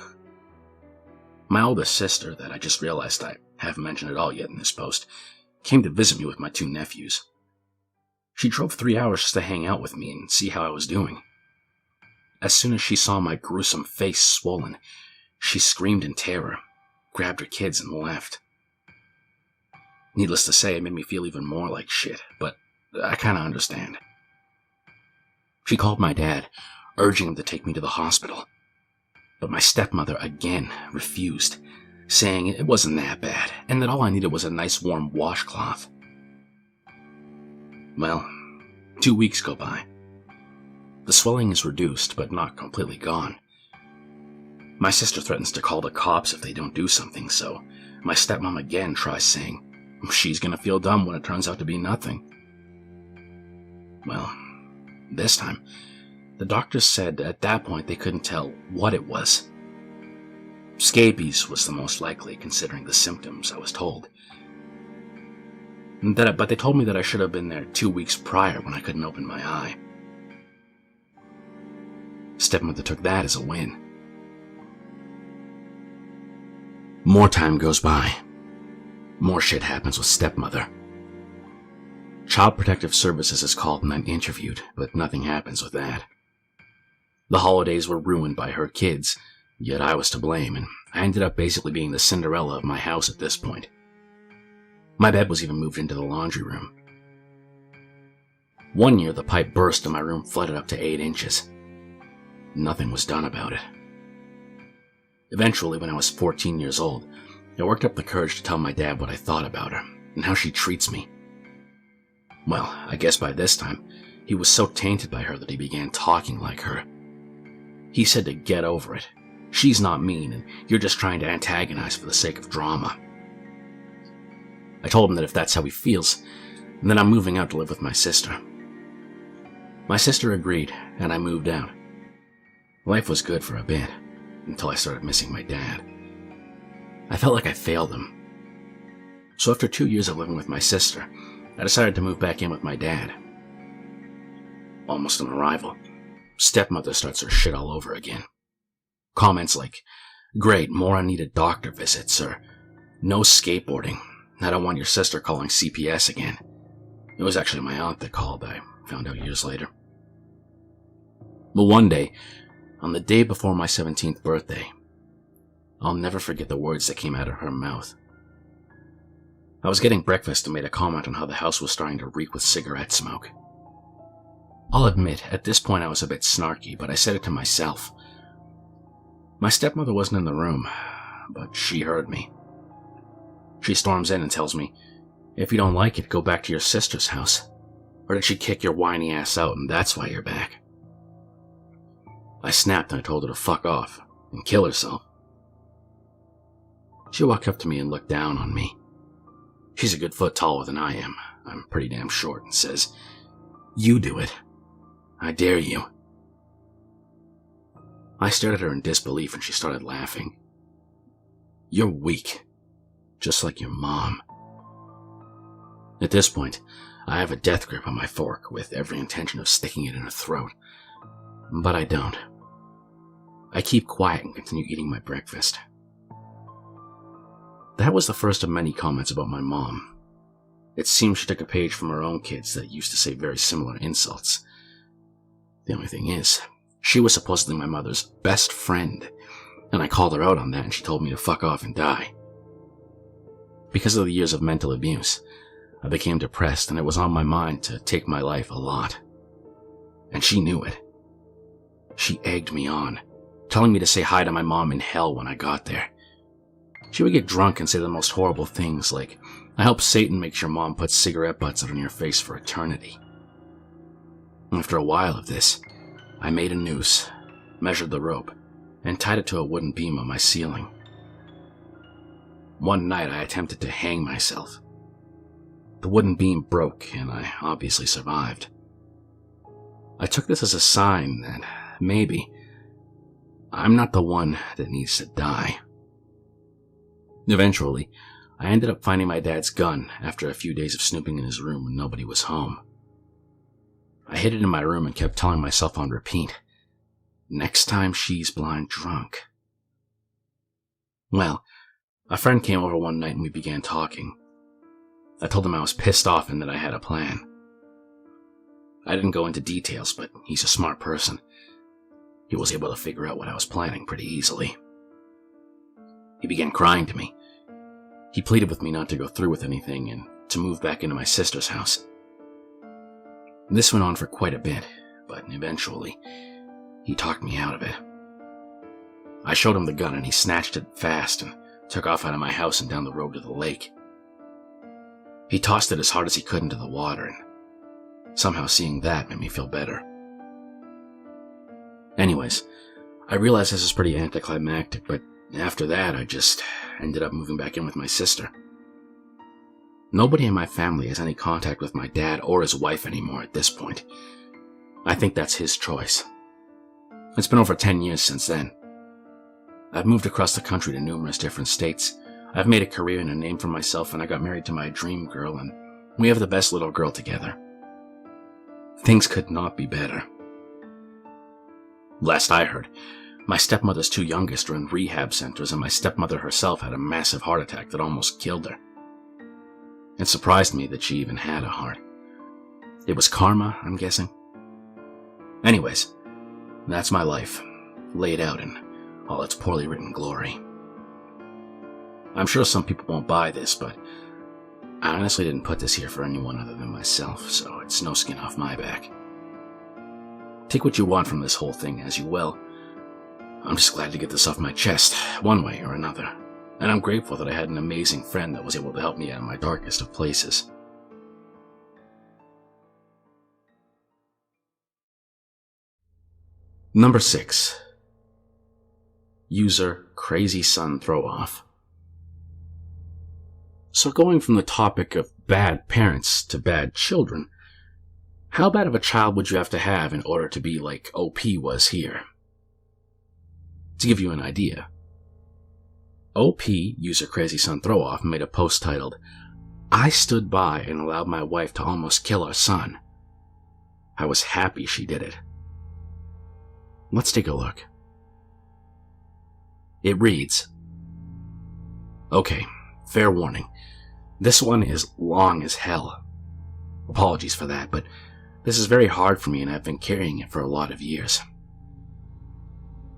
My oldest sister, that I just realized I haven't mentioned at all yet in this post, came to visit me with my 2 nephews. She drove 3 hours just to hang out with me and see how I was doing. As soon as she saw my gruesome face swollen, she screamed in terror, grabbed her kids, and left. Needless to say, it made me feel even more like shit, but I kinda understand. She called my dad, urging him to take me to the hospital. But my stepmother again refused, saying it wasn't that bad, and that all I needed was a nice warm washcloth. Well, 2 weeks go by. The swelling is reduced, but not completely gone. My sister threatens to call the cops if they don't do something, so my stepmom again tries saying she's gonna feel dumb when it turns out to be nothing. Well, this time, the doctors said at that point they couldn't tell what it was. Scabies was the most likely, considering the symptoms, I was told. But they told me that I should have been there 2 weeks prior when I couldn't open my eye. Stepmother took that as a win. More time goes by. More shit happens with stepmother. Child Protective Services is called and I'm interviewed, but nothing happens with that. The holidays were ruined by her kids, yet I was to blame, and I ended up basically being the Cinderella of my house at this point. My bed was even moved into the laundry room. One year, the pipe burst and my room flooded up to 8 inches. Nothing was done about it. Eventually, when I was 14 years old, I worked up the courage to tell my dad what I thought about her and how she treats me. Well, I guess by this time, he was so tainted by her that he began talking like her. He said to get over it. She's not mean, and you're just trying to antagonize for the sake of drama. I told him that if that's how he feels, then I'm moving out to live with my sister. My sister agreed, and I moved out. Life was good for a bit, until I started missing my dad. I felt like I failed him. So after 2 years of living with my sister, I decided to move back in with my dad. Almost on arrival, stepmother starts her shit all over again. Comments like, "Great, more unneeded doctor visits," or "No skateboarding. I don't want your sister calling CPS again." It was actually my aunt that called, I found out years later. But one day, on the day before my 17th birthday, I'll never forget the words that came out of her mouth. I was getting breakfast and made a comment on how the house was starting to reek with cigarette smoke. I'll admit, at this point I was a bit snarky, but I said it to myself. My stepmother wasn't in the room, but she heard me. She storms in and tells me, "If you don't like it, go back to your sister's house. Or did she kick your whiny ass out and that's why you're back?" I snapped and I told her to fuck off and kill herself. She walked up to me and looked down on me. She's a good foot taller than I am. I'm pretty damn short, and says, "You do it. I dare you." I stared at her in disbelief and she started laughing. "You're weak. Just like your mom." At this point, I have a death grip on my fork with every intention of sticking it in her throat. But I don't. I keep quiet and continue eating my breakfast. That was the first of many comments about my mom. It seems she took a page from her own kids that used to say very similar insults. The only thing is, she was supposedly my mother's best friend, and I called her out on that and she told me to fuck off and die. Because of the years of mental abuse, I became depressed and it was on my mind to take my life a lot. And she knew it. She egged me on, telling me to say hi to my mom in hell when I got there. She would get drunk and say the most horrible things like, "I hope Satan makes your mom put cigarette butts on your face for eternity." After a while of this, I made a noose, measured the rope, and tied it to a wooden beam on my ceiling. One night I attempted to hang myself. The wooden beam broke and I obviously survived. I took this as a sign that maybe I'm not the one that needs to die. Eventually, I ended up finding my dad's gun after a few days of snooping in his room when nobody was home. I hid it in my room and kept telling myself on repeat, "Next time she's blind drunk." Well, a friend came over one night and we began talking. I told him I was pissed off and that I had a plan. I didn't go into details, but he's a smart person. He was able to figure out what I was planning pretty easily. He began crying to me. He pleaded with me not to go through with anything and to move back into my sister's house. This went on for quite a bit, but eventually, he talked me out of it. I showed him the gun and he snatched it fast and took off out of my house and down the road to the lake. He tossed it as hard as he could into the water, and somehow seeing that made me feel better. Anyways, I realized this is pretty anticlimactic, but after that, I just ended up moving back in with my sister. Nobody in my family has any contact with my dad or his wife anymore at this point. I think that's his choice. It's been over 10 years since then. I've moved across the country to numerous different states. I've made a career and a name for myself, and I got married to my dream girl, and we have the best little girl together. Things could not be better. Last I heard, My stepmother's two youngest are in rehab centers, and my stepmother herself had a massive heart attack that almost killed her. It surprised me that she even had a heart. It was karma, I'm guessing. Anyways, that's my life, laid out in all its poorly written glory. I'm sure some people won't buy this, but I honestly didn't put this here for anyone other than myself, so it's no skin off my back. Take what you want from this whole thing as you will. I'm just glad to get this off my chest, one way or another, and I'm grateful that I had an amazing friend that was able to help me out in my darkest of places. Number 6. User Crazy Son Throw-Off. So going from the topic of bad parents to bad children, how bad of a child would you have to have in order to be like OP was here? To give you an idea, OP, User Crazy Son Throw-Off, made a post titled, "I stood by and allowed my wife to almost kill our son. I was happy she did it." Let's take a look. It reads, "Okay, fair warning. This one is long as hell. Apologies for that, but this is very hard for me and I've been carrying it for a lot of years.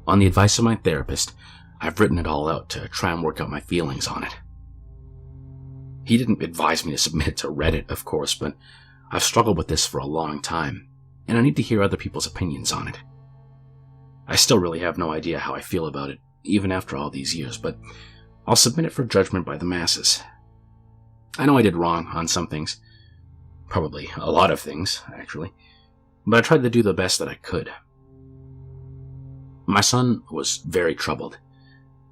On the advice of my therapist, I've written it all out to try and work out my feelings on it. He didn't advise me to submit it to Reddit, of course, but I've struggled with this for a long time, and I need to hear other people's opinions on it. I still really have no idea how I feel about it, even after all these years, but I'll submit it for judgment by the masses. I know I did wrong on some things. Probably a lot of things, actually. But I tried to do the best that I could. My son was very troubled.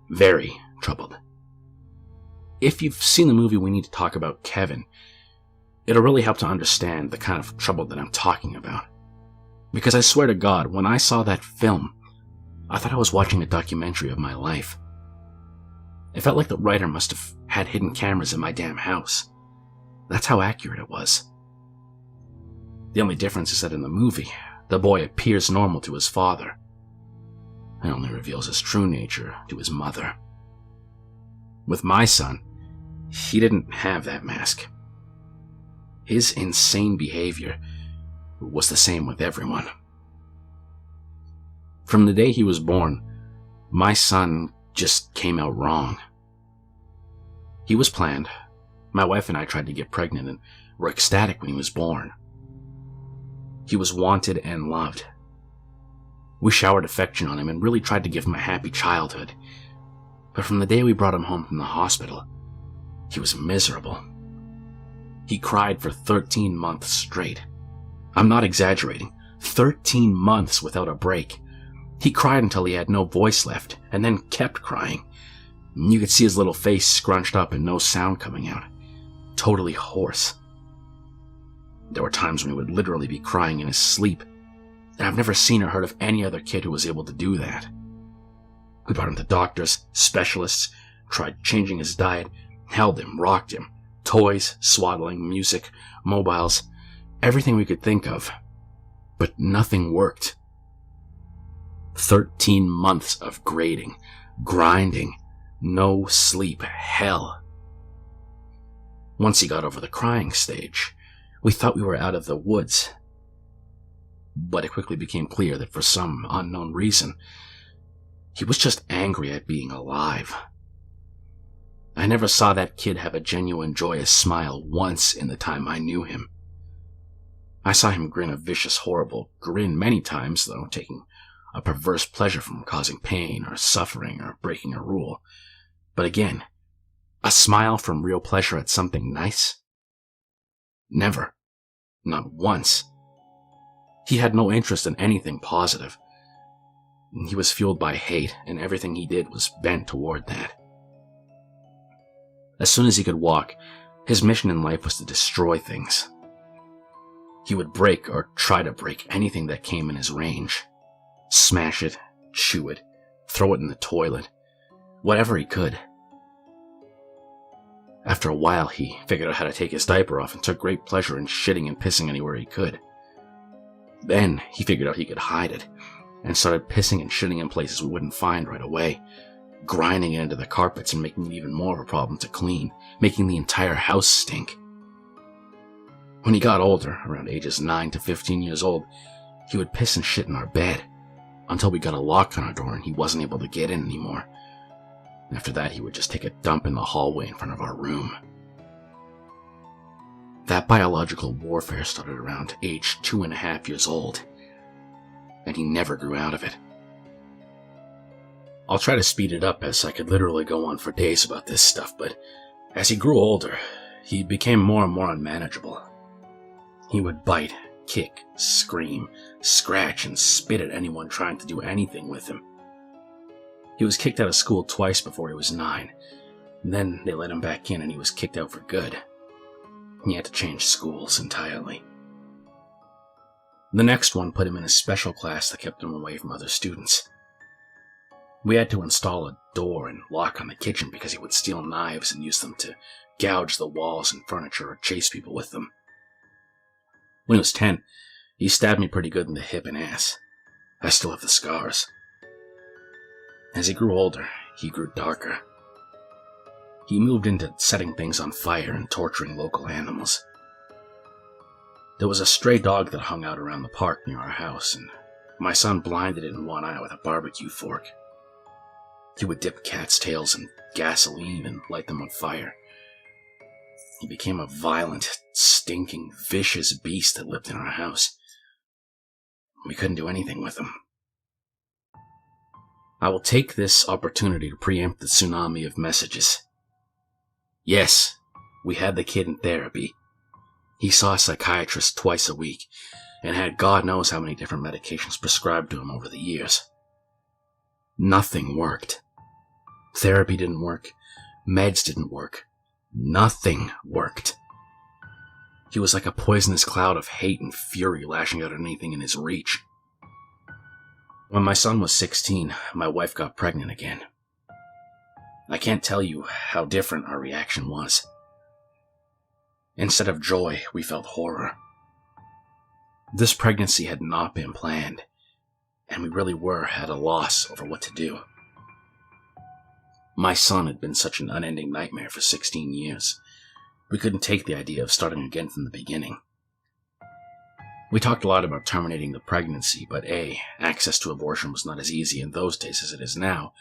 Very troubled. If you've seen the movie We Need to Talk About Kevin, it'll really help to understand the kind of trouble that I'm talking about. Because I swear to God, when I saw that film, I thought I was watching a documentary of my life. It felt like the writer must have had hidden cameras in my damn house. That's how accurate it was. The only difference is that in the movie, the boy appears normal to his father, and only reveals his true nature to his mother. With my son, he didn't have that mask. His insane behavior was the same with everyone. From the day he was born, my son just came out wrong. He was planned. My wife and I tried to get pregnant and were ecstatic when he was born. He was wanted and loved. We showered affection on him and really tried to give him a happy childhood. But from the day we brought him home from the hospital, he was miserable. He cried for 13 months straight. I'm not exaggerating. 13 months without a break. He cried until he had no voice left, and then kept crying. You could see his little face scrunched up and no sound coming out. Totally hoarse. There were times when he would literally be crying in his sleep, and I've never seen or heard of any other kid who was able to do that. We brought him to doctors, specialists, tried changing his diet, held him, rocked him, toys, swaddling, music, mobiles, everything we could think of. But nothing worked. 13 months of grading, grinding, no sleep, hell. Once he got over the crying stage, we thought we were out of the woods. But it quickly became clear that for some unknown reason, he was just angry at being alive. I never saw that kid have a genuine joyous smile once in the time I knew him. I saw him grin a vicious, horrible grin many times, though, taking a perverse pleasure from causing pain or suffering or breaking a rule. But again, a smile from real pleasure at something nice? Never. Not once. He had no interest in anything positive. He was fueled by hate, and everything he did was bent toward that. As soon as he could walk, his mission in life was to destroy things. He would break or try to break anything that came in his range. Smash it, chew it, throw it in the toilet, whatever he could. After a while, he figured out how to take his diaper off and took great pleasure in shitting and pissing anywhere he could. Then he figured out he could hide it, and started pissing and shitting in places we wouldn't find right away, grinding it into the carpets and making it even more of a problem to clean, making the entire house stink. When he got older, around ages 9 to 15 years old, he would piss and shit in our bed, until we got a lock on our door and he wasn't able to get in anymore. After that, he would just take a dump in the hallway in front of our room. That biological warfare started around age 2.5 years old, and he never grew out of it. I'll try to speed it up, as I could literally go on for days about this stuff, but as he grew older, he became more and more unmanageable. He would bite, kick, scream, scratch, and spit at anyone trying to do anything with him. He was kicked out of school twice before he was 9, and then they let him back in and he was kicked out for good. He had to change schools entirely. The next one put him in a special class that kept him away from other students. We had to install a door and lock on the kitchen because he would steal knives and use them to gouge the walls and furniture or chase people with them. When he was 10, he stabbed me pretty good in the hip and ass. I still have the scars. As he grew older, he grew darker. He moved into setting things on fire and torturing local animals. There was a stray dog that hung out around the park near our house, and my son blinded it in one eye with a barbecue fork. He would dip cats' tails in gasoline and light them on fire. He became a violent, stinking, vicious beast that lived in our house. We couldn't do anything with him. I will take this opportunity to preempt the tsunami of messages. Yes, we had the kid in therapy. He saw a psychiatrist twice a week, and had God knows how many different medications prescribed to him over the years. Nothing worked. Therapy didn't work. Meds didn't work. Nothing worked. He was like a poisonous cloud of hate and fury lashing out at anything in his reach. When my son was 16, my wife got pregnant again. I can't tell you how different our reaction was. Instead of joy, we felt horror. This pregnancy had not been planned, and we really were at a loss over what to do. My son had been such an unending nightmare for 16 years. We couldn't take the idea of starting again from the beginning. We talked a lot about terminating the pregnancy, but A, access to abortion was not as easy in those days as it is now,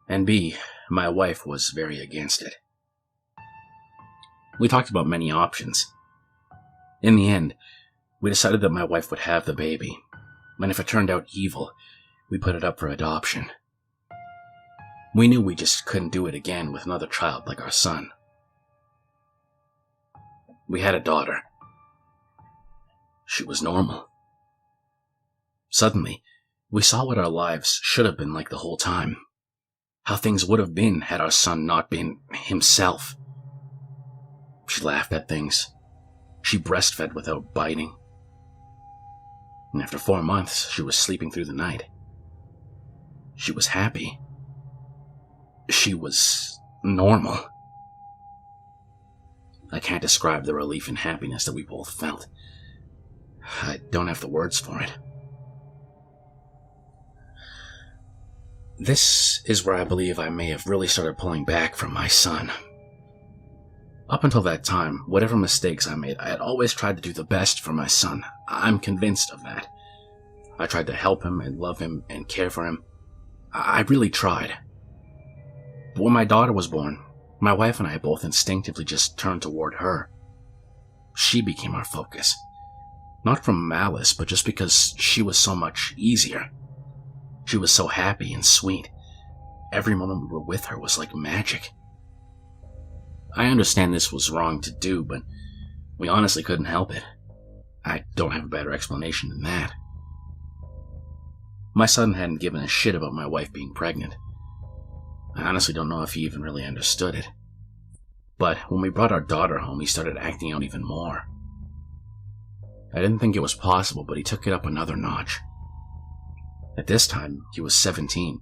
and B, my wife was very against it. We talked about many options. In the end, we decided that my wife would have the baby, and if it turned out evil, we put it up for adoption. We knew we just couldn't do it again with another child like our son. We had a daughter. She was normal. Suddenly, we saw what our lives should have been like the whole time. How things would have been had our son not been himself. She laughed at things. She breastfed without biting. And after 4 months, she was sleeping through the night. She was happy. She was normal. I can't describe the relief and happiness that we both felt. I don't have the words for it. This is where I believe I may have really started pulling back from my son. Up until that time, whatever mistakes I made, I had always tried to do the best for my son. I'm convinced of that. I tried to help him and love him and care for him. I really tried. But when my daughter was born, my wife and I both instinctively just turned toward her. She became our focus. Not from malice, but just because she was so much easier. She was so happy and sweet. Every moment we were with her was like magic. I understand this was wrong to do, but we honestly couldn't help it. I don't have a better explanation than that. My son hadn't given a shit about my wife being pregnant. I honestly don't know if he even really understood it. But when we brought our daughter home, he started acting out even more. I didn't think it was possible, but he took it up another notch. At this time, he was 17.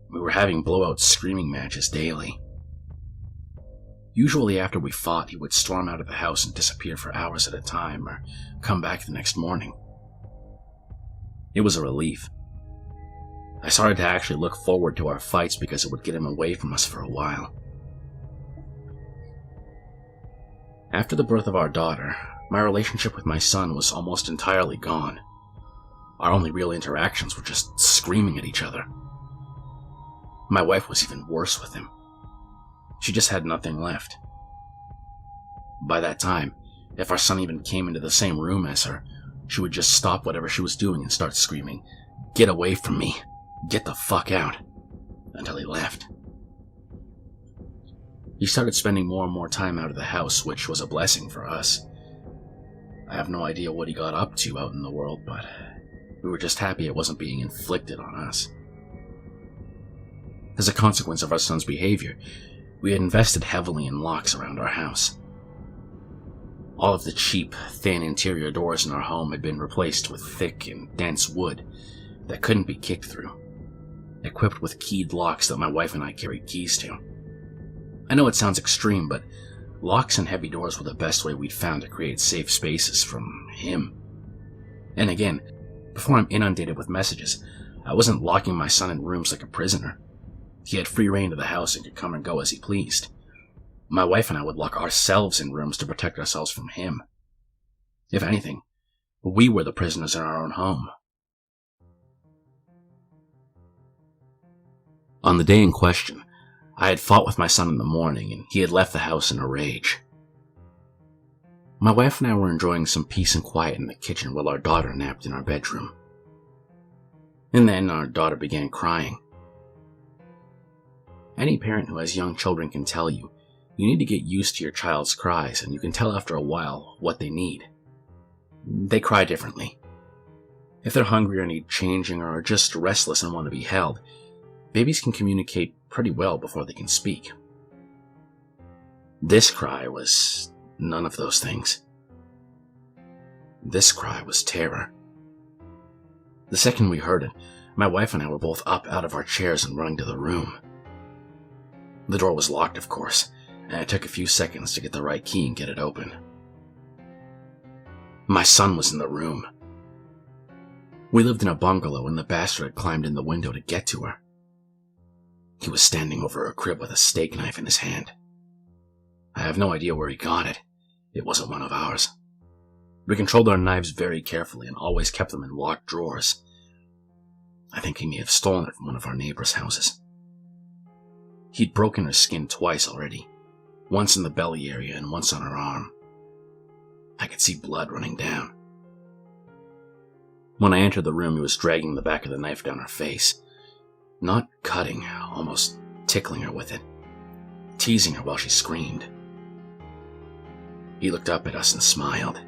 We were having blowout screaming matches daily. Usually after we fought, he would storm out of the house and disappear for hours at a time, or come back the next morning. It was a relief. I started to actually look forward to our fights because it would get him away from us for a while. After the birth of our daughter, my relationship with my son was almost entirely gone. Our only real interactions were just screaming at each other. My wife was even worse with him. She just had nothing left. By that time, if our son even came into the same room as her, she would just stop whatever she was doing and start screaming, "Get away from me! Get the fuck out!" until he left. He started spending more and more time out of the house, which was a blessing for us. I have no idea what he got up to out in the world, but we were just happy it wasn't being inflicted on us. As a consequence of our son's behavior, we had invested heavily in locks around our house. All of the cheap, thin interior doors in our home had been replaced with thick and dense wood that couldn't be kicked through, equipped with keyed locks that my wife and I carried keys to. I know it sounds extreme, but locks and heavy doors were the best way we'd found to create safe spaces from him. And again, before I'm inundated with messages, I wasn't locking my son in rooms like a prisoner. He had free reign of the house and could come and go as he pleased. My wife and I would lock ourselves in rooms to protect ourselves from him. If anything, we were the prisoners in our own home. On the day in question, I had fought with my son in the morning, and he had left the house in a rage. My wife and I were enjoying some peace and quiet in the kitchen while our daughter napped in our bedroom. And then our daughter began crying. Any parent who has young children can tell you, you need to get used to your child's cries, and you can tell after a while what they need. They cry differently. If they're hungry or need changing or are just restless and want to be held, babies can communicate pretty well before they can speak. This cry was none of those things. This cry was terror. The second we heard it, my wife and I were both up out of our chairs and running to the room. The door was locked, of course, and it took a few seconds to get the right key and get it open. My son was in the room. We lived in a bungalow, and the bastard had climbed in the window to get to her. He was standing over her crib with a steak knife in his hand. I have no idea where he got it. It wasn't one of ours. We controlled our knives very carefully and always kept them in locked drawers. I think he may have stolen it from one of our neighbors' houses. He'd broken her skin twice already, once in the belly area and once on her arm. I could see blood running down. When I entered the room, he was dragging the back of the knife down her face. Not cutting, almost tickling her with it, teasing her while she screamed. He looked up at us and smiled.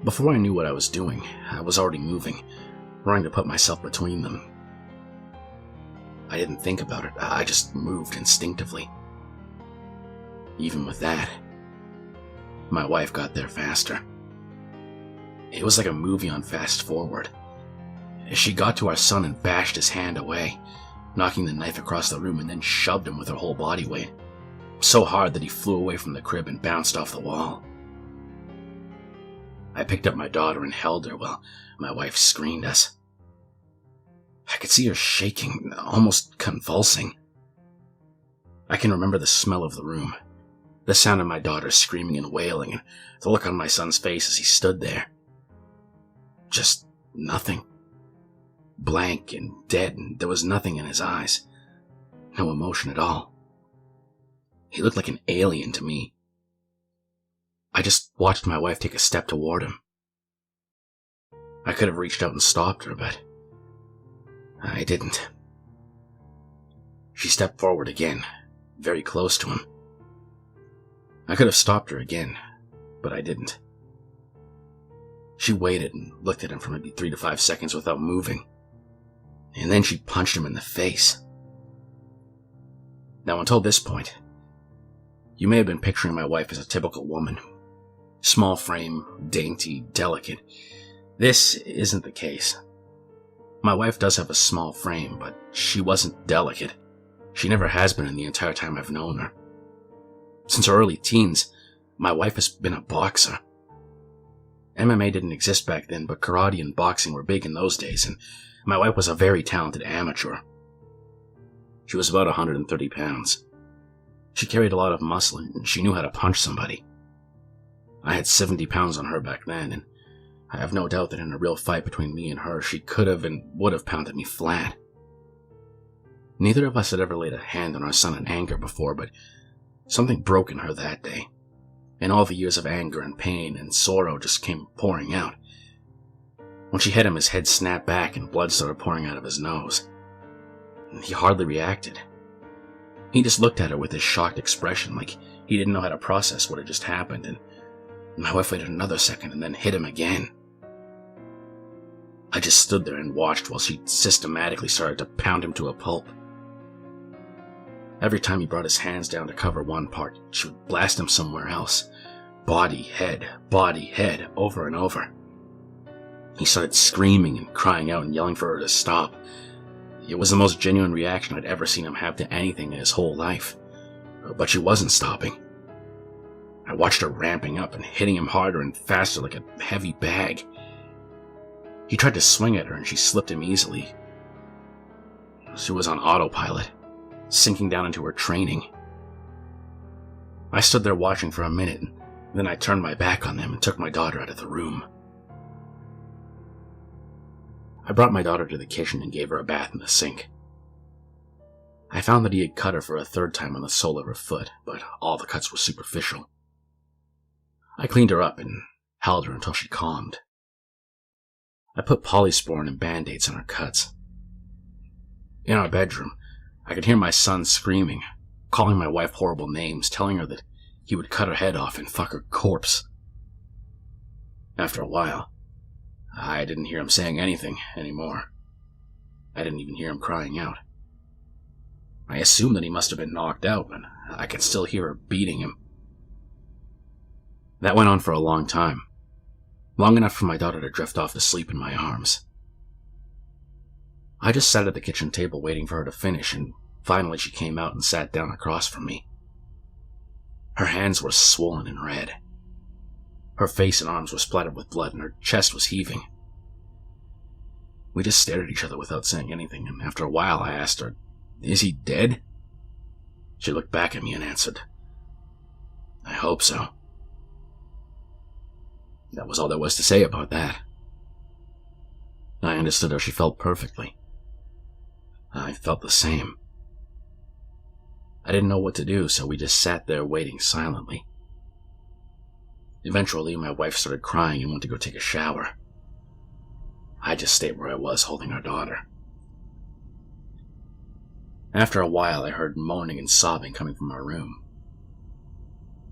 Before I knew what I was doing, I was already moving, trying to put myself between them. I didn't think about it, I just moved instinctively. Even with that, my wife got there faster. It was like a movie on fast forward. She got to our son and bashed his hand away, knocking the knife across the room and then shoved him with her whole body weight, so hard that he flew away from the crib and bounced off the wall. I picked up my daughter and held her while my wife screamed us. I could see her shaking, almost convulsing. I can remember the smell of the room, the sound of my daughter screaming and wailing, and the look on my son's face as he stood there. Just nothing. Blank and dead, and there was nothing in his eyes. No emotion at all. He looked like an alien to me. I just watched my wife take a step toward him. I could have reached out and stopped her, but I didn't. She stepped forward again, very close to him. I could have stopped her again, but I didn't. She waited and looked at him for maybe 3 to 5 seconds without moving. And then she punched him in the face. Now, until this point, you may have been picturing my wife as a typical woman. Small frame, dainty, delicate. This isn't the case. My wife does have a small frame, but she wasn't delicate. She never has been in the entire time I've known her. Since her early teens, my wife has been a boxer. MMA didn't exist back then, but karate and boxing were big in those days, and My wife was a very talented amateur. She was about 130 pounds. She carried a lot of muscle and she knew how to punch somebody. I had 70 pounds on her back then, and I have no doubt that in a real fight between me and her, she could have and would have pounded me flat. Neither of us had ever laid a hand on our son in anger before, but something broke in her that day, and all the years of anger and pain and sorrow just came pouring out. When she hit him, his head snapped back and blood started pouring out of his nose. He hardly reacted. He just looked at her with his shocked expression, like he didn't know how to process what had just happened, and my wife waited another second and then hit him again. I just stood there and watched while she systematically started to pound him to a pulp. Every time he brought his hands down to cover one part, she would blast him somewhere else. Body, head, over and over. He started screaming and crying out and yelling for her to stop. It was the most genuine reaction I'd ever seen him have to anything in his whole life. But she wasn't stopping. I watched her ramping up and hitting him harder and faster like a heavy bag. He tried to swing at her and she slipped him easily. She was on autopilot, sinking down into her training. I stood there watching for a minute, and then I turned my back on them and took my daughter out of the room. I brought my daughter to the kitchen and gave her a bath in the sink. I found that he had cut her for a third time on the sole of her foot, but all the cuts were superficial. I cleaned her up and held her until she calmed. I put polysporin and band-aids on her cuts. In our bedroom, I could hear my son screaming, calling my wife horrible names, telling her that he would cut her head off and fuck her corpse. After a while, I didn't hear him saying anything anymore. I didn't even hear him crying out. I assumed that he must have been knocked out, but I could still hear her beating him. That went on for a long time. Long enough for my daughter to drift off to sleep in my arms. I just sat at the kitchen table waiting for her to finish, and finally she came out and sat down across from me. Her hands were swollen and red. Her face and arms were splattered with blood, and her chest was heaving. We just stared at each other without saying anything, and after a while I asked her, "Is he dead?" She looked back at me and answered, "I hope so." That was all there was to say about that. I understood how she felt perfectly. I felt the same. I didn't know what to do, so we just sat there waiting silently. Eventually, my wife started crying and went to go take a shower. I just stayed where I was, holding our daughter. After a while, I heard moaning and sobbing coming from our room.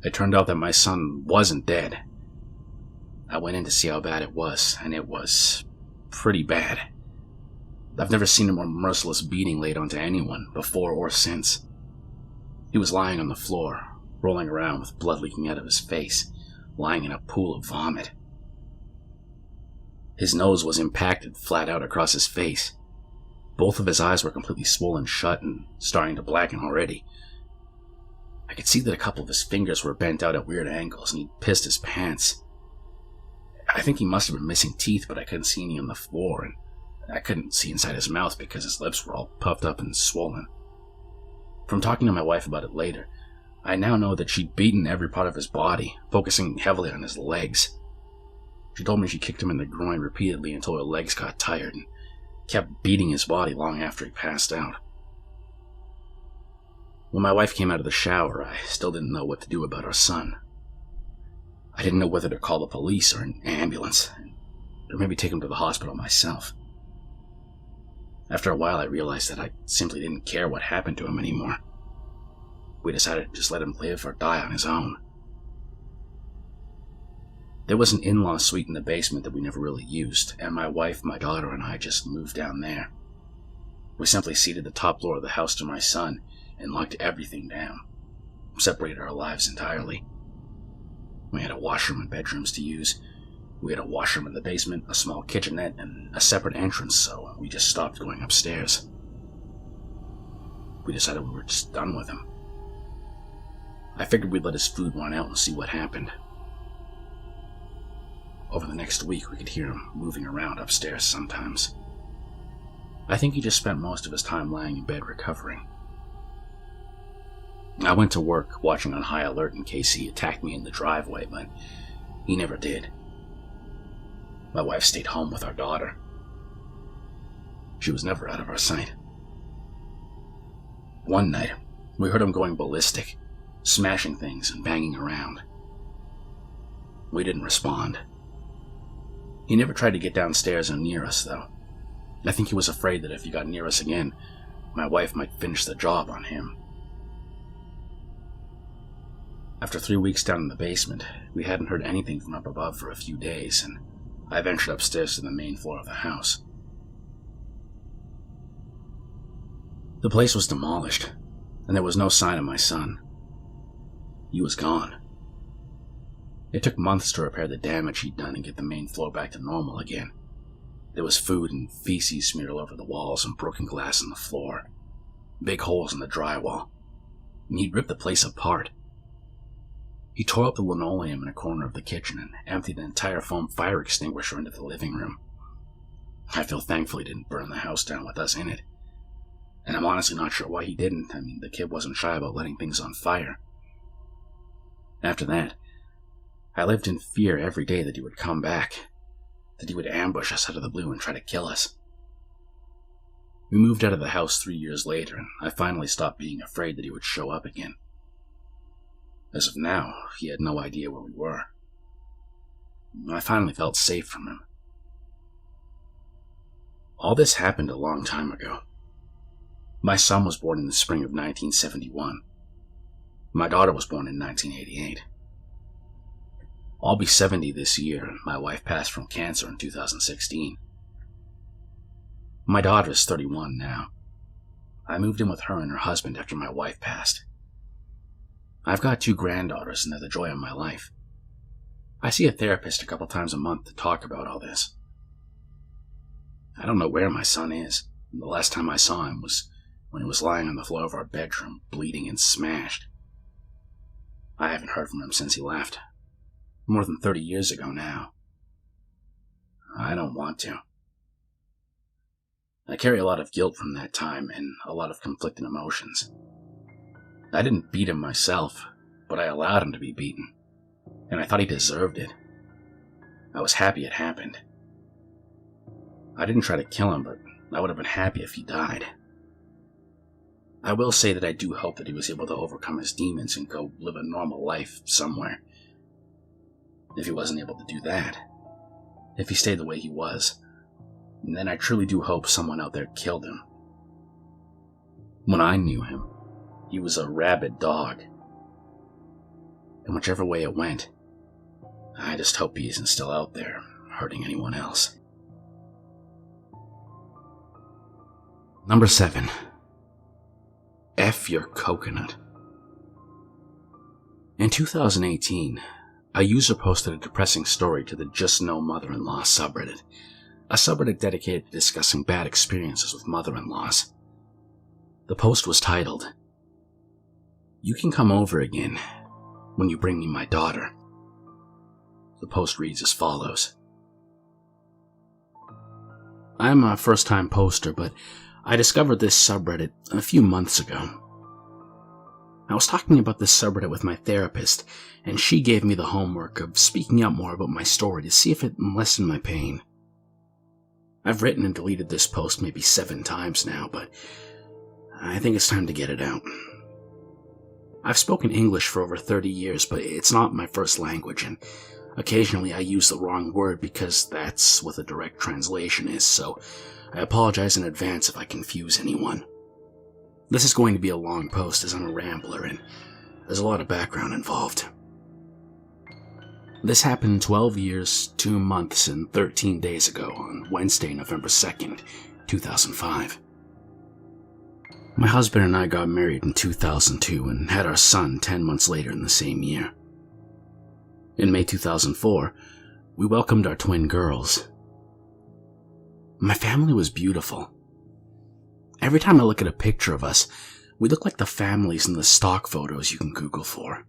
It turned out that my son wasn't dead. I went in to see how bad it was, and it was pretty bad. I've never seen a more merciless beating laid onto anyone, before or since. He was lying on the floor, rolling around with blood leaking out of his face, lying in a pool of vomit. His nose was impacted flat out across his face. Both of his eyes were completely swollen shut and starting to blacken already. I could see that a couple of his fingers were bent out at weird angles, and he'd pissed his pants. I think he must have been missing teeth, but I couldn't see any on the floor, and I couldn't see inside his mouth because his lips were all puffed up and swollen. From talking to my wife about it later, I now know that she'd beaten every part of his body, focusing heavily on his legs. She told me she kicked him in the groin repeatedly until her legs got tired, and kept beating his body long after he passed out. When my wife came out of the shower, I still didn't know what to do about our son. I didn't know whether to call the police or an ambulance, or maybe take him to the hospital myself. After a while, I realized that I simply didn't care what happened to him anymore. We decided to just let him live or die on his own. There was an in-law suite in the basement that we never really used, and my wife, my daughter, and I just moved down there. We simply ceded the top floor of the house to my son and locked everything down, separated our lives entirely. We had a washroom and bedrooms to use. We had a washroom in the basement, a small kitchenette, and a separate entrance, so we just stopped going upstairs. We decided we were just done with him. I figured we'd let his food run out and see what happened. Over the next week, we could hear him moving around upstairs sometimes. I think he just spent most of his time lying in bed recovering. I went to work watching on high alert in case he attacked me in the driveway, but he never did. My wife stayed home with our daughter. She was never out of our sight. One night, we heard him going ballistic, smashing things and banging around. We didn't respond. He never tried to get downstairs or near us, though. I think he was afraid that if he got near us again, my wife might finish the job on him. After 3 weeks down in the basement, we hadn't heard anything from up above for a few days, and I ventured upstairs to the main floor of the house. The place was demolished, and there was no sign of my son. He was gone. It took months to repair the damage he'd done and get the main floor back to normal again. There was food and feces smeared all over the walls and broken glass on the floor, big holes in the drywall, and he'd ripped the place apart. He tore up the linoleum in a corner of the kitchen and emptied an entire foam fire extinguisher into the living room. I feel thankful he didn't burn the house down with us in it. And I'm honestly not sure why he didn't. I mean, the kid wasn't shy about letting things on fire. After that, I lived in fear every day that he would come back, that he would ambush us out of the blue and try to kill us. We moved out of the house 3 years later, and I finally stopped being afraid that he would show up again. As of now, he had no idea where we were. I finally felt safe from him. All this happened a long time ago. My son was born in the spring of 1971. My daughter was born in 1988. I'll be 70 this year, and my wife passed from cancer in 2016. My daughter is 31 now. I moved in with her and her husband after my wife passed. I've got 2 granddaughters, and they're the joy of my life. I see a therapist a couple times a month to talk about all this. I don't know where my son is. The last time I saw him was when he was lying on the floor of our bedroom, bleeding and smashed. I haven't heard from him since he left. More than 30 years ago now. I don't want to. I carry a lot of guilt from that time and a lot of conflicting emotions. I didn't beat him myself, but I allowed him to be beaten, and I thought he deserved it. I was happy it happened. I didn't try to kill him, but I would have been happy if he died. I will say that I do hope that he was able to overcome his demons and go live a normal life somewhere. If he wasn't able to do that, if he stayed the way he was, then I truly do hope someone out there killed him. When I knew him, he was a rabid dog. And whichever way it went, I just hope he isn't still out there hurting anyone else. Number 7. F your coconut. In 2018, a user posted a depressing story to the Just No Mother-in-Law subreddit, a subreddit dedicated to discussing bad experiences with mother-in-laws. The post was titled, "You can come over again when you bring me my daughter." The post reads as follows. I'm a first-time poster, but I discovered this subreddit a few months ago. I was talking about this subreddit with my therapist, and she gave me the homework of speaking out more about my story to see if it lessened my pain. I've written and deleted this post maybe 7 times now, but I think it's time to get it out. I've spoken English for over 30 years, but it's not my first language, and occasionally I use the wrong word because that's what the direct translation is, so I apologize in advance if I confuse anyone. This is going to be a long post as I'm a rambler and there's a lot of background involved. This happened 12 years, 2 months, and 13 days ago on Wednesday, November 2nd, 2005. My husband and I got married in 2002 and had our son 10 months later in the same year. In May 2004, we welcomed our twin girls. My family was beautiful. Every time I look at a picture of us, we look like the families in the stock photos you can Google for.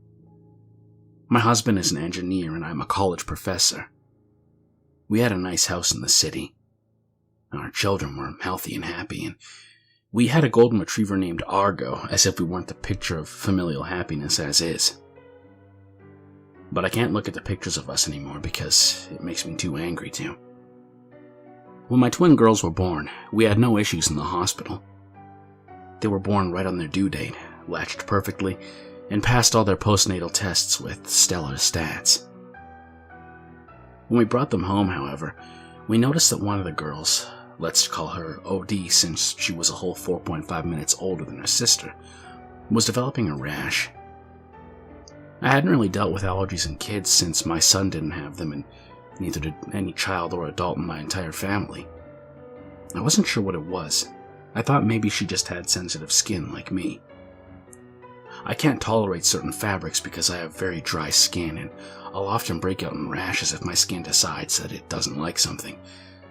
My husband is an engineer and I'm a college professor. We had a nice house in the city. Our children were healthy and happy, and we had a golden retriever named Argo, as if we weren't the picture of familial happiness as is. But I can't look at the pictures of us anymore because it makes me too angry to. When my twin girls were born, we had no issues in the hospital. They were born right on their due date, latched perfectly, and passed all their postnatal tests with stellar stats. When we brought them home, however, we noticed that one of the girls, let's call her OD since she was a whole 4.5 minutes older than her sister, was developing a rash. I hadn't really dealt with allergies in kids since my son didn't have them, and neither did any child or adult in my entire family. I wasn't sure what it was. I thought maybe she just had sensitive skin like me. I can't tolerate certain fabrics because I have very dry skin, and I'll often break out in rashes if my skin decides that it doesn't like something,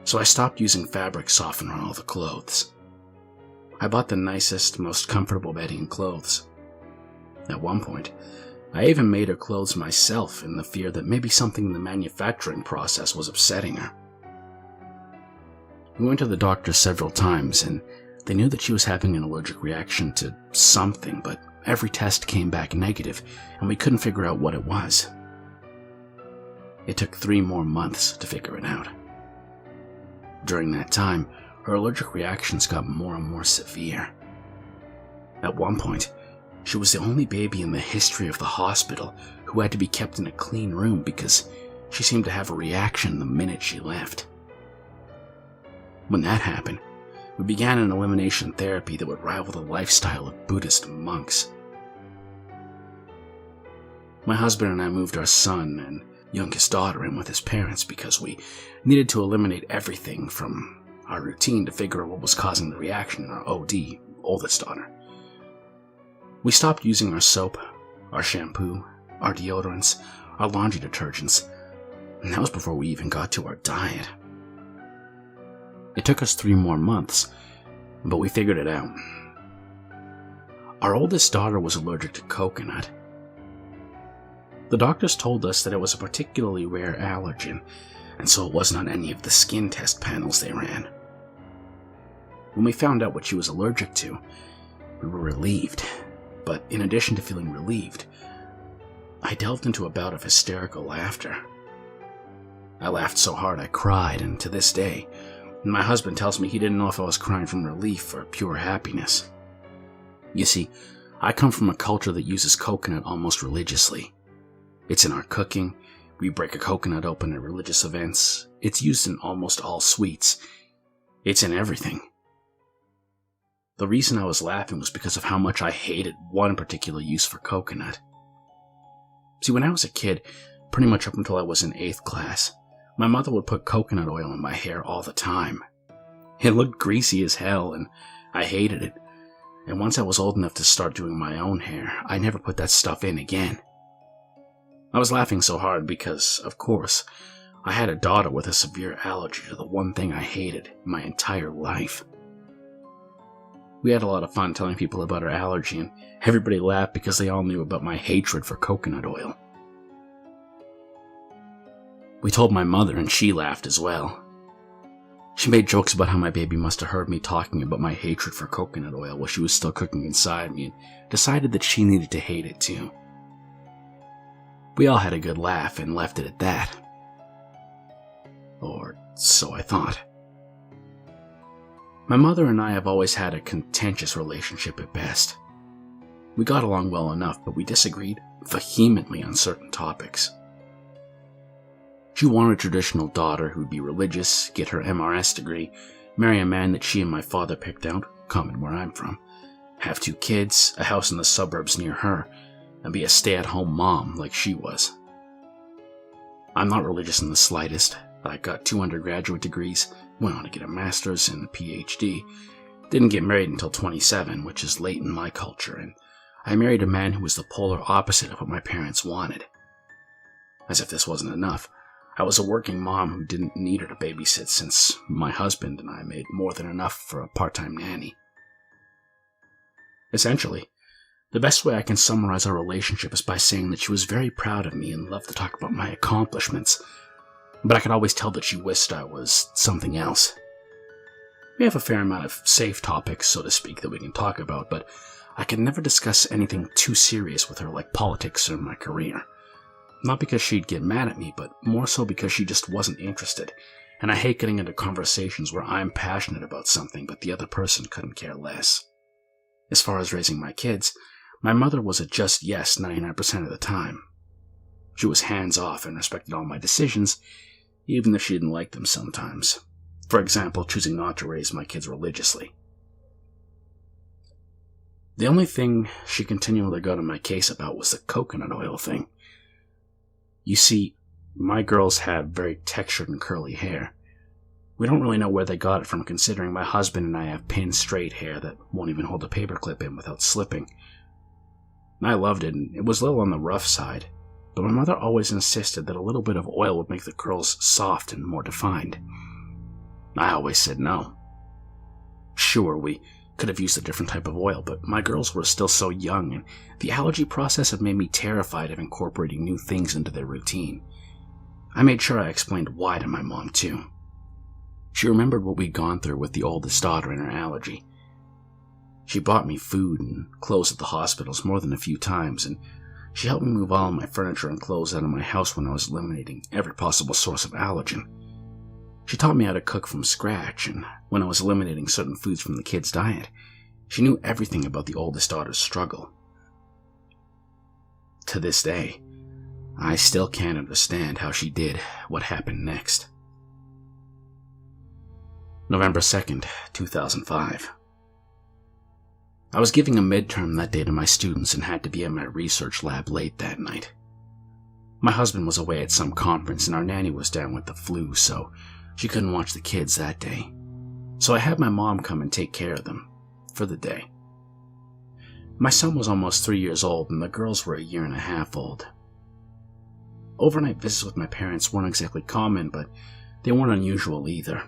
so I stopped using fabric softener on all the clothes. I bought the nicest, most comfortable bedding and clothes. At one point, I even made her clothes myself in the fear that maybe something in the manufacturing process was upsetting her. We went to the doctor several times, and they knew that she was having an allergic reaction to something, but every test came back negative, and we couldn't figure out what it was. It took 3 more months to figure it out. During that time, her allergic reactions got more and more severe. At one point, she was the only baby in the history of the hospital who had to be kept in a clean room because she seemed to have a reaction the minute she left. When that happened, we began an elimination therapy that would rival the lifestyle of Buddhist monks. My husband and I moved our son and youngest daughter in with his parents because we needed to eliminate everything from our routine to figure out what was causing the reaction in our OD, oldest daughter. We stopped using our soap, our shampoo, our deodorants, our laundry detergents, and that was before we even got to our diet. It took us 3 more months, but we figured it out. Our oldest daughter was allergic to coconut. The doctors told us that it was a particularly rare allergen, and so it wasn't on any of the skin test panels they ran. When we found out what she was allergic to, we were relieved, but in addition to feeling relieved, I delved into a bout of hysterical laughter. I laughed so hard I cried, and to this day, my husband tells me he didn't know if I was crying from relief or pure happiness. You see, I come from a culture that uses coconut almost religiously. It's in our cooking, we break a coconut open at religious events, it's used in almost all sweets. It's in everything. The reason I was laughing was because of how much I hated one particular use for coconut. See, when I was a kid, pretty much up until I was in 8th class, my mother would put coconut oil in my hair all the time. It looked greasy as hell, and I hated it. And once I was old enough to start doing my own hair, I never put that stuff in again. I was laughing so hard because, of course, I had a daughter with a severe allergy to the one thing I hated in my entire life. We had a lot of fun telling people about our allergy, and everybody laughed because they all knew about my hatred for coconut oil. We told my mother, and she laughed as well. She made jokes about how my baby must have heard me talking about my hatred for coconut oil while she was still cooking inside me, and decided that she needed to hate it too. We all had a good laugh and left it at that. Or so I thought. My mother and I have always had a contentious relationship at best. We got along well enough, but we disagreed vehemently on certain topics. She wanted a traditional daughter who'd be religious, get her MRS degree, marry a man that she and my father picked out, common where I'm from, have 2 kids, a house in the suburbs near her, and be a stay-at-home mom like she was. I'm not religious in the slightest. I got 2 undergraduate degrees, went on to get a master's and a PhD, didn't get married until 27, which is late in my culture, and I married a man who was the polar opposite of what my parents wanted. As if this wasn't enough, I was a working mom who didn't need her to babysit since my husband and I made more than enough for a part-time nanny. Essentially, the best way I can summarize our relationship is by saying that she was very proud of me and loved to talk about my accomplishments, but I could always tell that she wished I was something else. We have a fair amount of safe topics, so to speak, that we can talk about, but I can never discuss anything too serious with her like politics or my career. Not because she'd get mad at me, but more so because she just wasn't interested, and I hate getting into conversations where I'm passionate about something but the other person couldn't care less. As far as raising my kids, my mother was a just yes 99% of the time. She was hands-off and respected all my decisions, even if she didn't like them sometimes. For example, choosing not to raise my kids religiously. The only thing she continually got on my case about was the coconut oil thing. You see, my girls had very textured and curly hair. We don't really know where they got it from, considering my husband and I have pinned straight hair that won't even hold a paperclip in without slipping. I loved it, and it was a little on the rough side, but my mother always insisted that a little bit of oil would make the curls soft and more defined. I always said no. Sure, we could have used a different type of oil, but my girls were still so young, and the allergy process had made me terrified of incorporating new things into their routine. I made sure I explained why to my mom, too. She remembered what we'd gone through with the oldest daughter and her allergy. She bought me food and clothes at the hospitals more than a few times, and she helped me move all of my furniture and clothes out of my house when I was eliminating every possible source of allergen. She taught me how to cook from scratch, and when I was eliminating certain foods from the kids' diet, she knew everything about the oldest daughter's struggle. To this day, I still can't understand how she did what happened next. November 2nd, 2005. I was giving a midterm that day to my students and had to be at my research lab late that night. My husband was away at some conference and our nanny was down with the flu, so she couldn't watch the kids that day. So I had my mom come and take care of them for the day. My son was almost 3 years old and the girls were 1.5 years old. Overnight visits with my parents weren't exactly common, but they weren't unusual either.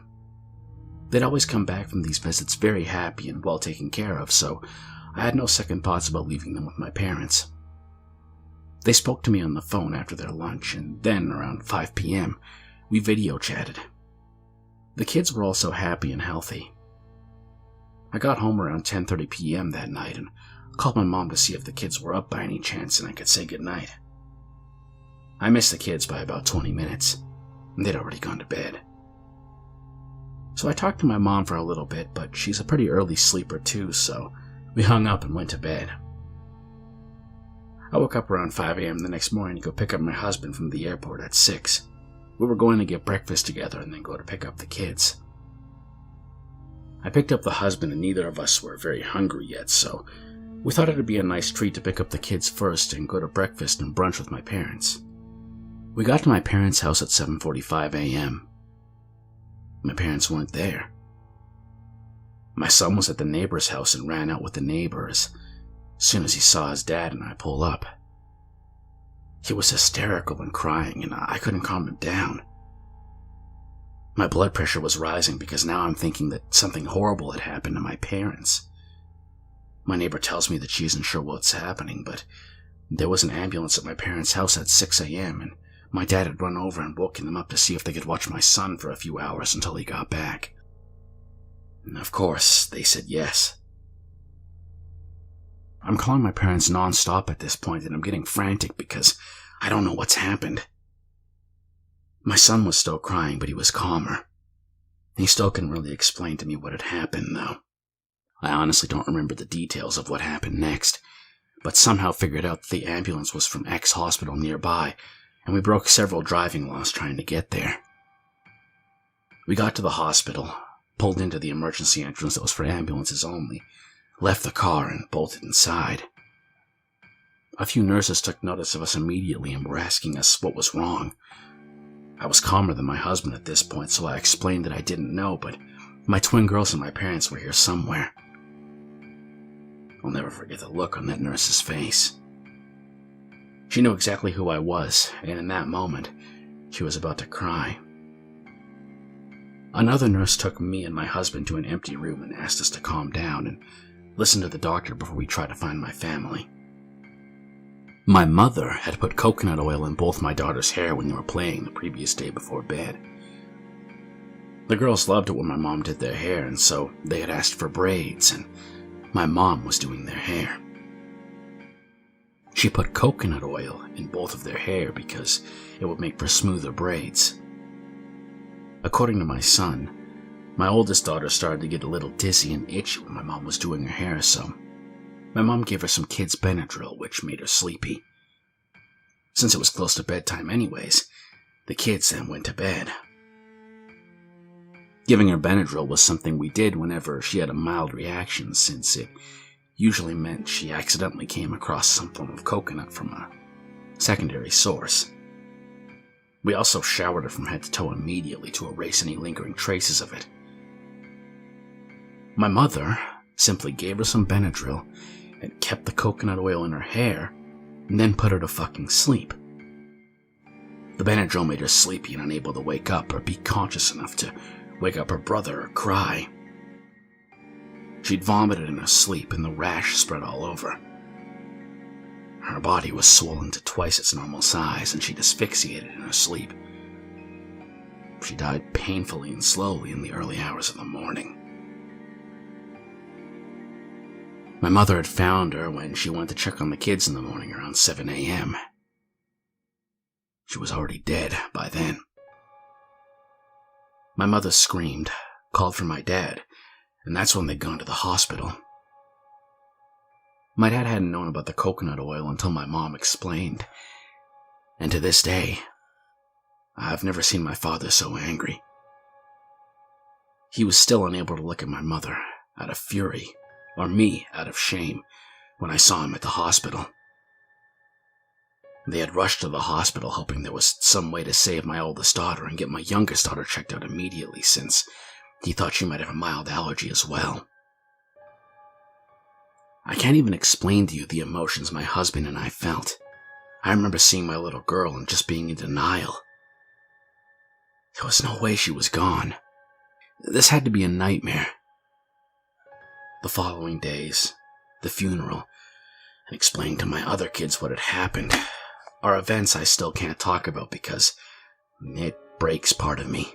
They'd always come back from these visits very happy and well taken care of, so I had no second thoughts about leaving them with my parents. They spoke to me on the phone after their lunch, and then, around 5 p.m., we video chatted. The kids were also happy and healthy. I got home around 10:30 p.m. that night and called my mom to see if the kids were up by any chance and I could say goodnight. I missed the kids by about 20 minutes, and they'd already gone to bed. So I talked to my mom for a little bit, but she's a pretty early sleeper too, so we hung up and went to bed. I woke up around 5 a.m. the next morning to go pick up my husband from the airport at 6. We were going to get breakfast together and then go to pick up the kids. I picked up the husband and neither of us were very hungry yet, so we thought it would be a nice treat to pick up the kids first and go to breakfast and brunch with my parents. We got to my parents' house at 7:45 a.m. My parents weren't there. My son was at the neighbor's house and ran out with the neighbors as soon as he saw his dad and I pull up. He was hysterical and crying, and I couldn't calm him down. My blood pressure was rising because now I'm thinking that something horrible had happened to my parents. My neighbor tells me that she isn't sure what's happening, but there was an ambulance at my parents' house at 6 a.m., and my dad had run over and woken them up to see if they could watch my son for a few hours until he got back. And of course, they said yes. I'm calling my parents non-stop at this point, and I'm getting frantic because I don't know what's happened. My son was still crying, but he was calmer. He still couldn't really explain to me what had happened, though. I honestly don't remember the details of what happened next, but somehow figured out that the ambulance was from X hospital nearby, and we broke several driving laws trying to get there. We got to the hospital, pulled into the emergency entrance that was for ambulances only, left the car and bolted inside. A few nurses took notice of us immediately and were asking us what was wrong. I was calmer than my husband at this point, so I explained that I didn't know, but my twin girls and my parents were here somewhere. I'll never forget the look on that nurse's face. She knew exactly who I was, and in that moment, she was about to cry. Another nurse took me and my husband to an empty room and asked us to calm down and listen to the doctor before we tried to find my family. My mother had put coconut oil in both my daughter's hair when they were playing the previous day before bed. The girls loved it when my mom did their hair, and so they had asked for braids, and my mom was doing their hair. She put coconut oil in both of their hair because it would make for smoother braids. According to my son, my oldest daughter started to get a little dizzy and itchy when my mom was doing her hair, so my mom gave her some kids' Benadryl, which made her sleepy. Since it was close to bedtime anyways, the kids then went to bed. Giving her Benadryl was something we did whenever she had a mild reaction, since it usually meant she accidentally came across some form of coconut from a secondary source. We also showered her from head to toe immediately to erase any lingering traces of it. My mother simply gave her some Benadryl and kept the coconut oil in her hair, and then put her to fucking sleep. The Benadryl made her sleepy and unable to wake up or be conscious enough to wake up her brother or cry. She'd vomited in her sleep and the rash spread all over. Her body was swollen to twice its normal size and she'd asphyxiated in her sleep. She died painfully and slowly in the early hours of the morning. My mother had found her when she went to check on the kids in the morning around 7 a.m. She was already dead by then. My mother screamed, called for my dad, and that's when they'd gone to the hospital. My dad hadn't known about the coconut oil until my mom explained, and to this day, I've never seen my father so angry. He was still unable to look at my mother out of fury, or me out of shame, when I saw him at the hospital. They had rushed to the hospital hoping there was some way to save my oldest daughter and get my youngest daughter checked out immediately, since he thought she might have a mild allergy as well. I can't even explain to you the emotions my husband and I felt. I remember seeing my little girl and just being in denial. There was no way she was gone. This had to be a nightmare. The following days, the funeral, and explaining to my other kids what had happened are events I still can't talk about because it breaks part of me.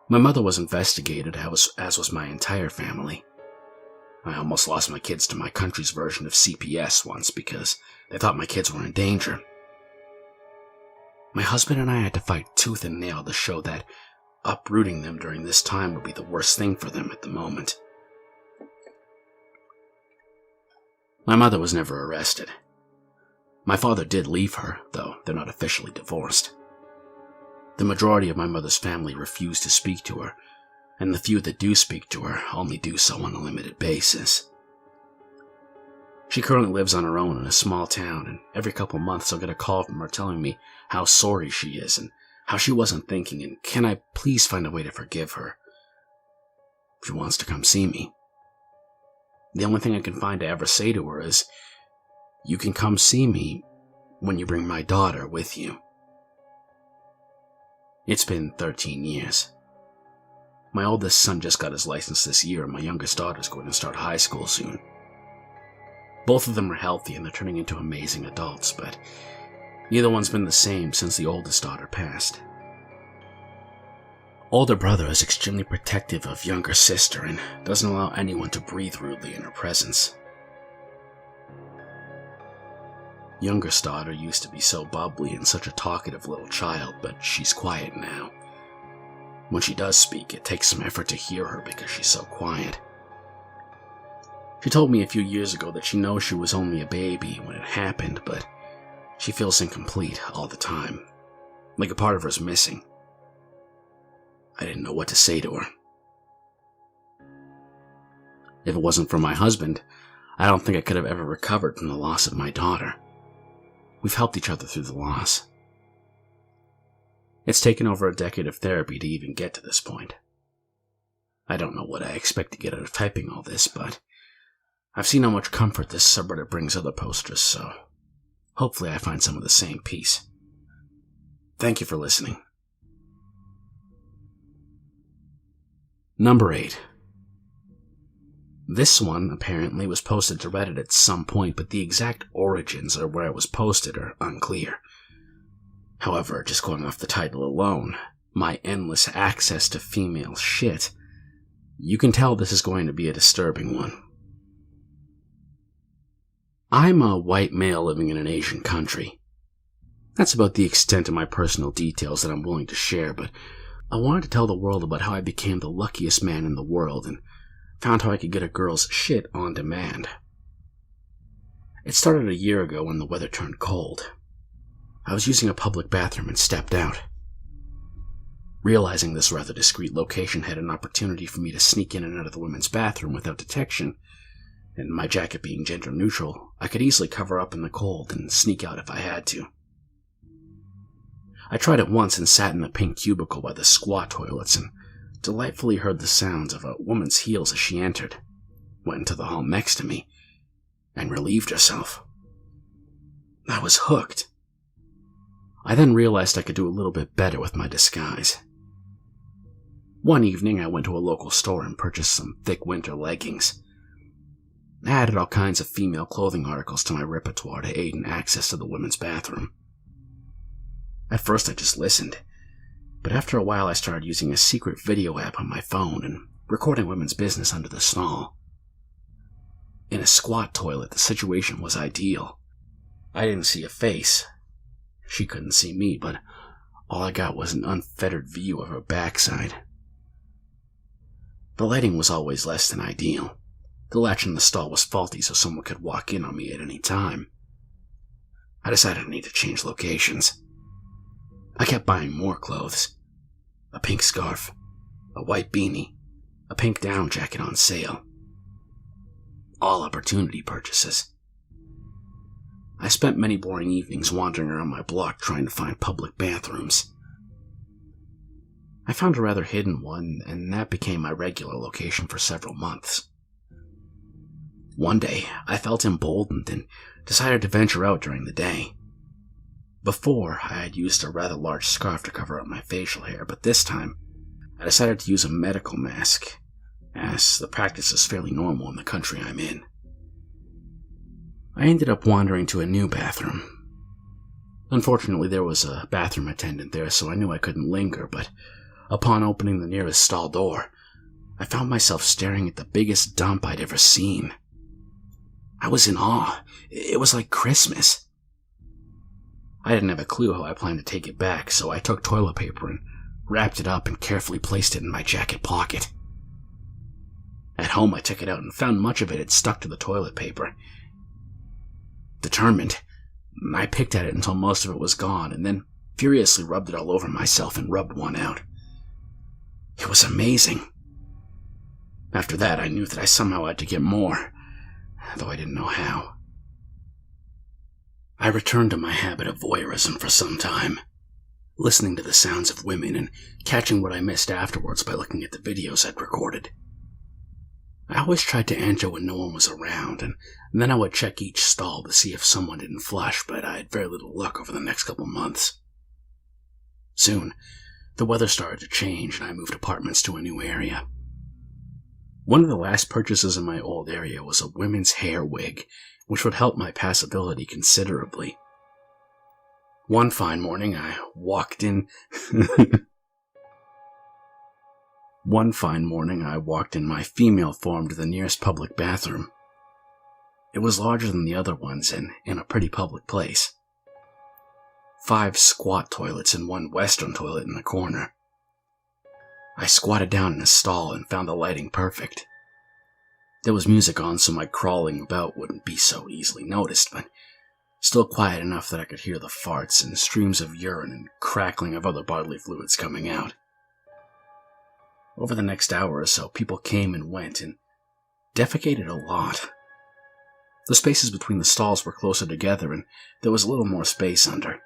My mother was investigated, as was my entire family. I almost lost my kids to my country's version of CPS once because they thought my kids were in danger. My husband and I had to fight tooth and nail to show that uprooting them during this time would be the worst thing for them at the moment. My mother was never arrested. My father did leave her, though they're not officially divorced. The majority of my mother's family refused to speak to her, and the few that do speak to her only do so on a limited basis. She currently lives on her own in a small town, and every couple months I'll get a call from her telling me how sorry she is and how she wasn't thinking, and can I please find a way to forgive her. She wants to come see me. The only thing I can find to ever say to her is, "You can come see me when you bring my daughter with you." It's been 13 years. My oldest son just got his license this year, and my youngest daughter's going to start high school soon. Both of them are healthy and they're turning into amazing adults, but neither one's been the same since the oldest daughter passed. Older brother is extremely protective of younger sister and doesn't allow anyone to breathe rudely in her presence. Youngest daughter used to be so bubbly and such a talkative little child, but she's quiet now. When she does speak, it takes some effort to hear her because she's so quiet. She told me a few years ago that she knows she was only a baby when it happened, but she feels incomplete all the time, like a part of her is missing. I didn't know what to say to her. If it wasn't for my husband, I don't think I could have ever recovered from the loss of my daughter. We've helped each other through the loss. It's taken over a decade of therapy to even get to this point. I don't know what I expect to get out of typing all this, but I've seen how much comfort this subreddit brings other posters, so hopefully I find some of the same peace. Thank you for listening. Number 8. This one apparently was posted to Reddit at some point, but the exact origins of where it was posted are unclear. However, just going off the title alone, my endless access to female shit, you can tell this is going to be a disturbing one. I'm a white male living in an Asian country. That's about the extent of my personal details that I'm willing to share, but I wanted to tell the world about how I became the luckiest man in the world and found how I could get a girl's shit on demand. It started a year ago when the weather turned cold. I was using a public bathroom and stepped out. Realizing this rather discreet location had an opportunity for me to sneak in and out of the women's bathroom without detection, and my jacket being gender neutral, I could easily cover up in the cold and sneak out if I had to. I tried it once and sat in the pink cubicle by the squat toilets and delightfully heard the sounds of a woman's heels as she entered, went into the hall next to me, and relieved herself. I was hooked. I then realized I could do a little bit better with my disguise. One evening, I went to a local store and purchased some thick winter leggings. I added all kinds of female clothing articles to my repertoire to aid in access to the women's bathroom. At first I just listened, but after a while I started using a secret video app on my phone and recording women's business under the stall. In a squat toilet, the situation was ideal. I didn't see a face. She couldn't see me, but all I got was an unfettered view of her backside. The lighting was always less than ideal. The latch in the stall was faulty, so someone could walk in on me at any time. I decided I need to change locations. I kept buying more clothes. A pink scarf, a white beanie, a pink down jacket on sale. All opportunity purchases. I spent many boring evenings wandering around my block trying to find public bathrooms. I found a rather hidden one, and that became my regular location for several months. One day, I felt emboldened and decided to venture out during the day. Before, I had used a rather large scarf to cover up my facial hair, but this time, I decided to use a medical mask, as the practice is fairly normal in the country I'm in. I ended up wandering to a new bathroom. Unfortunately, there was a bathroom attendant there, so I knew I couldn't linger, but upon opening the nearest stall door, I found myself staring at the biggest dump I'd ever seen. I was in awe. It was like Christmas. I didn't have a clue how I planned to take it back, so I took toilet paper and wrapped it up and carefully placed it in my jacket pocket. At home, I took it out and found much of it had stuck to the toilet paper. Determined, I picked at it until most of it was gone and then furiously rubbed it all over myself and rubbed one out. It was amazing. After that, I knew that I somehow had to get more, though I didn't know how. I returned to my habit of voyeurism for some time, listening to the sounds of women and catching what I missed afterwards by looking at the videos I'd recorded. I always tried to enter when no one was around, and then I would check each stall to see if someone didn't flush, but I had very little luck over the next couple months. Soon, the weather started to change and I moved apartments to a new area. One of the last purchases in my old area was a women's hair wig, which would help my passability considerably. One fine morning, I walked in my female form to the nearest public bathroom. It was larger than the other ones and in a pretty public place. 5 squat toilets and 1 western toilet in the corner. I squatted down in a stall and found the lighting perfect. There was music on, so my crawling about wouldn't be so easily noticed, but still quiet enough that I could hear the farts and streams of urine and crackling of other bodily fluids coming out. Over the next hour or so, people came and went and defecated a lot. The spaces between the stalls were closer together and there was a little more space under.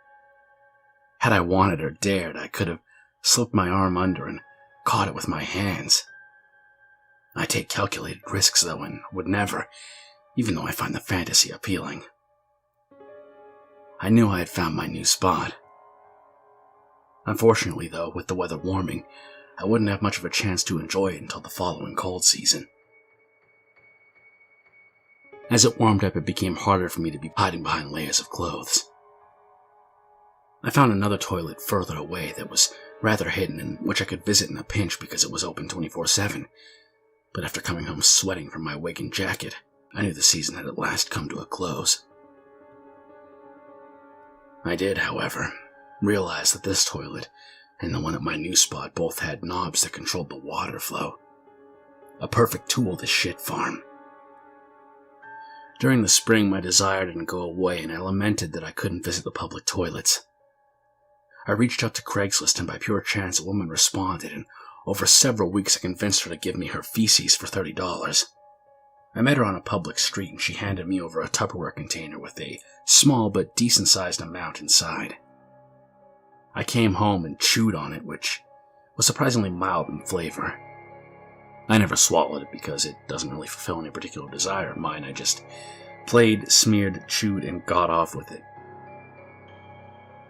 Had I wanted or dared, I could have slipped my arm under and caught it with my hands. I take calculated risks, though, and would never, even though I find the fantasy appealing. I knew I had found my new spot. Unfortunately, though, with the weather warming, I wouldn't have much of a chance to enjoy it until the following cold season. As it warmed up, it became harder for me to be hiding behind layers of clothes. I found another toilet further away that was rather hidden and which I could visit in a pinch because it was open 24/7. But after coming home sweating from my wig and jacket, I knew the season had at last come to a close. I did, however, realize that this toilet and the one at my new spot both had knobs that controlled the water flow. A perfect tool to shit farm. During the spring, my desire didn't go away, and I lamented that I couldn't visit the public toilets. I reached out to Craigslist, and by pure chance, a woman responded, and over several weeks I convinced her to give me her feces for $30. I met her on a public street, and she handed me over a Tupperware container with a small but decent-sized amount inside. I came home and chewed on it, which was surprisingly mild in flavor. I never swallowed it because it doesn't really fulfill any particular desire of mine. I just played, smeared, chewed, and got off with it.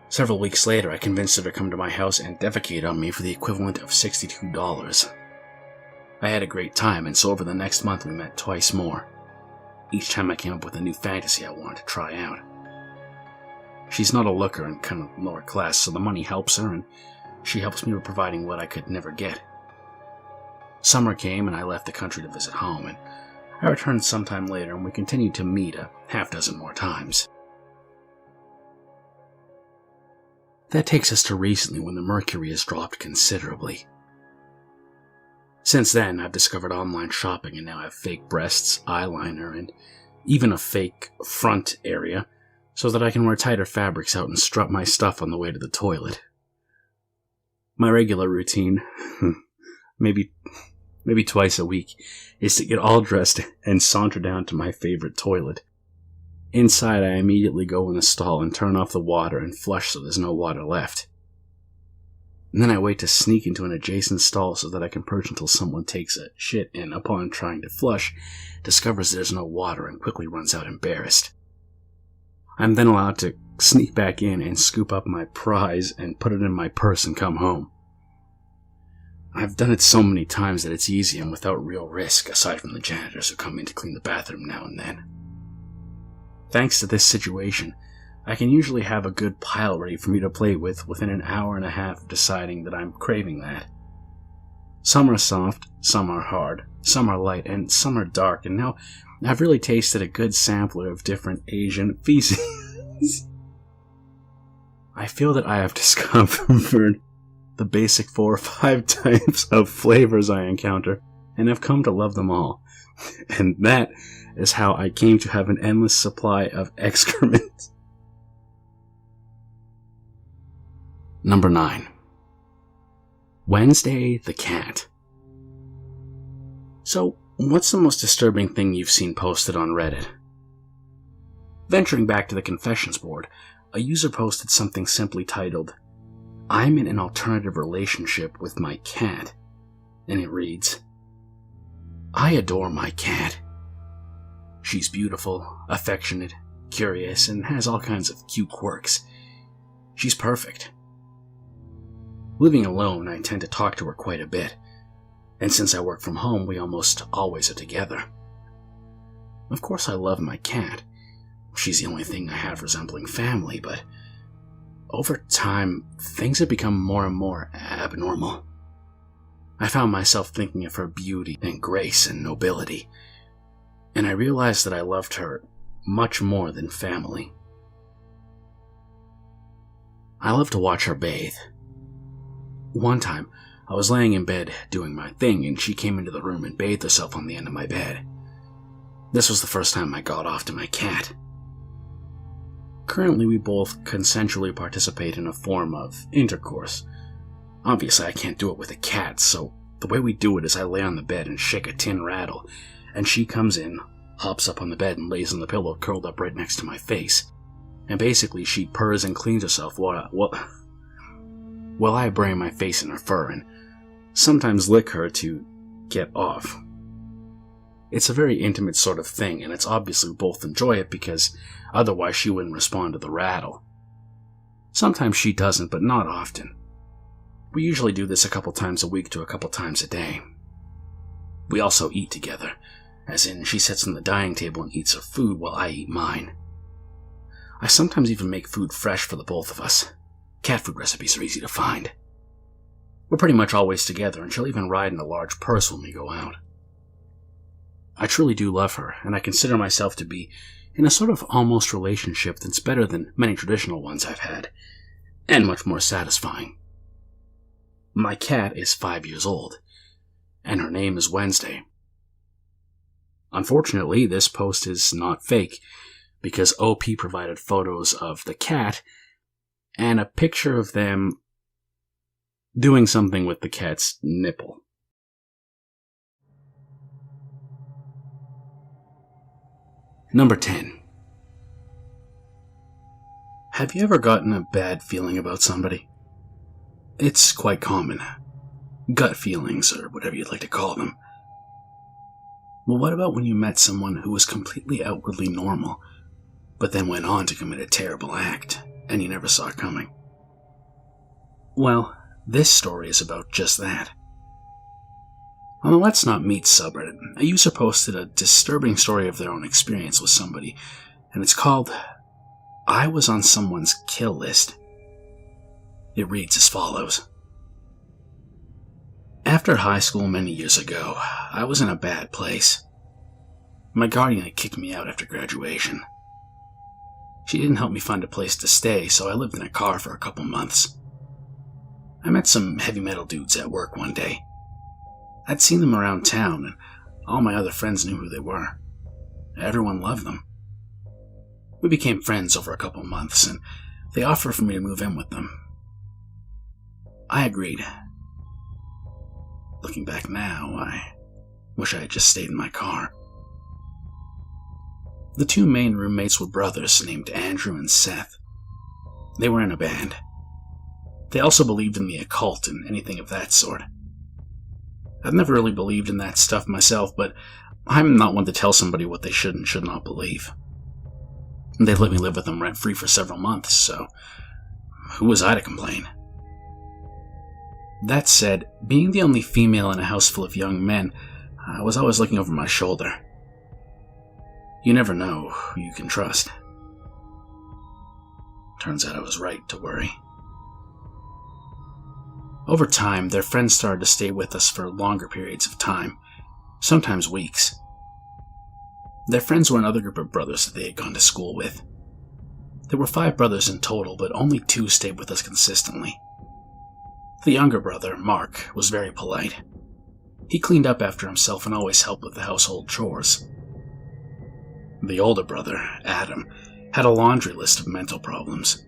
Several weeks later, I convinced her to come to my house and defecate on me for the equivalent of $62. I had a great time, and so over the next month we met twice more. Each time I came up with a new fantasy I wanted to try out. She's not a looker and kind of lower class, so the money helps her, and she helps me with providing what I could never get. Summer came, and I left the country to visit home, and I returned sometime later, and we continued to meet a half-dozen more times. That takes us to recently, when the mercury has dropped considerably. Since then, I've discovered online shopping and now have fake breasts, eyeliner, and even a fake front area, so that I can wear tighter fabrics out and strut my stuff on the way to the toilet. My regular routine, maybe twice a week, is to get all dressed and saunter down to my favorite toilet. Inside, I immediately go in the stall and turn off the water and flush so there's no water left. And then I wait to sneak into an adjacent stall so that I can perch until someone takes a shit and, upon trying to flush, discovers there's no water and quickly runs out embarrassed. I'm then allowed to sneak back in and scoop up my prize and put it in my purse and come home. I've done it so many times that it's easy and without real risk, aside from the janitors who come in to clean the bathroom now and then. Thanks to this situation, I can usually have a good pile ready for me to play with within an hour and a half of deciding that I'm craving that. Some are soft, some are hard, some are light, and some are dark, and now I've really tasted a good sampler of different Asian feces. I feel that I have discovered the basic 4 or 5 types of flavors I encounter, and have come to love them all. And that is how I came to have an endless supply of excrement. Number 9. Wednesday the cat. So, what's the most disturbing thing you've seen posted on Reddit? Venturing back to the confessions board, a user posted something simply titled, "I'm in an alternative relationship with my cat," and it reads, "I adore my cat. She's beautiful, affectionate, curious, and has all kinds of cute quirks. She's perfect. Living alone, I tend to talk to her quite a bit, and since I work from home, we almost always are together. Of course I love my cat. She's the only thing I have resembling family, but over time, things have become more and more abnormal. I found myself thinking of her beauty and grace and nobility, and I realized that I loved her much more than family. I love to watch her bathe. One time, I was laying in bed doing my thing, and she came into the room and bathed herself on the end of my bed. This was the first time I got off to my cat. Currently, we both consensually participate in a form of intercourse. Obviously, I can't do it with a cat, so the way we do it is I lay on the bed and shake a tin rattle, and she comes in, hops up on the bed, and lays on the pillow curled up right next to my face. And basically, she purrs and cleans herself while I bury my face in her fur and sometimes lick her to get off. It's a very intimate sort of thing, and it's obviously we both enjoy it because otherwise she wouldn't respond to the rattle. Sometimes she doesn't, but not often. We usually do this a couple times a week to a couple times a day. We also eat together, as in she sits on the dining table and eats her food while I eat mine. I sometimes even make food fresh for the both of us. Cat food recipes are easy to find. We're pretty much always together, and she'll even ride in a large purse when we go out. I truly do love her, and I consider myself to be in a sort of almost relationship that's better than many traditional ones I've had, and much more satisfying. My cat is 5 years old, and her name is Wednesday. Unfortunately, this post is not fake, because OP provided photos of the cat and a picture of them doing something with the cat's nipple. Number 10. Have you ever gotten a bad feeling about somebody? It's quite common. Gut feelings, or whatever you'd like to call them. Well, what about when you met someone who was completely outwardly normal, but then went on to commit a terrible act, and you never saw it coming? Well, this story is about just that. On the Let's Not Meet subreddit, a user posted a disturbing story of their own experience with somebody, and it's called, "I Was on Someone's Kill List." It reads as follows. After high school many years ago, I was in a bad place. My guardian had kicked me out after graduation. She didn't help me find a place to stay, so I lived in a car for a couple months. I met some heavy metal dudes at work one day. I'd seen them around town, and all my other friends knew who they were. Everyone loved them. We became friends over a couple months, and they offered for me to move in with them. I agreed. Looking back now, I wish I had just stayed in my car. The two main roommates were brothers named Andrew and Seth. They were in a band. They also believed in the occult and anything of that sort. I've never really believed in that stuff myself, but I'm not one to tell somebody what they should and should not believe. They let me live with them rent-free for several months, so who was I to complain? That said, being the only female in a house full of young men, I was always looking over my shoulder. You never know who you can trust. Turns out I was right to worry. Over time, their friends started to stay with us for longer periods of time, sometimes weeks. Their friends were another group of brothers that they had gone to school with. There were 5 brothers in total, but only 2 stayed with us consistently. The younger brother, Mark, was very polite. He cleaned up after himself and always helped with the household chores. The older brother, Adam, had a laundry list of mental problems.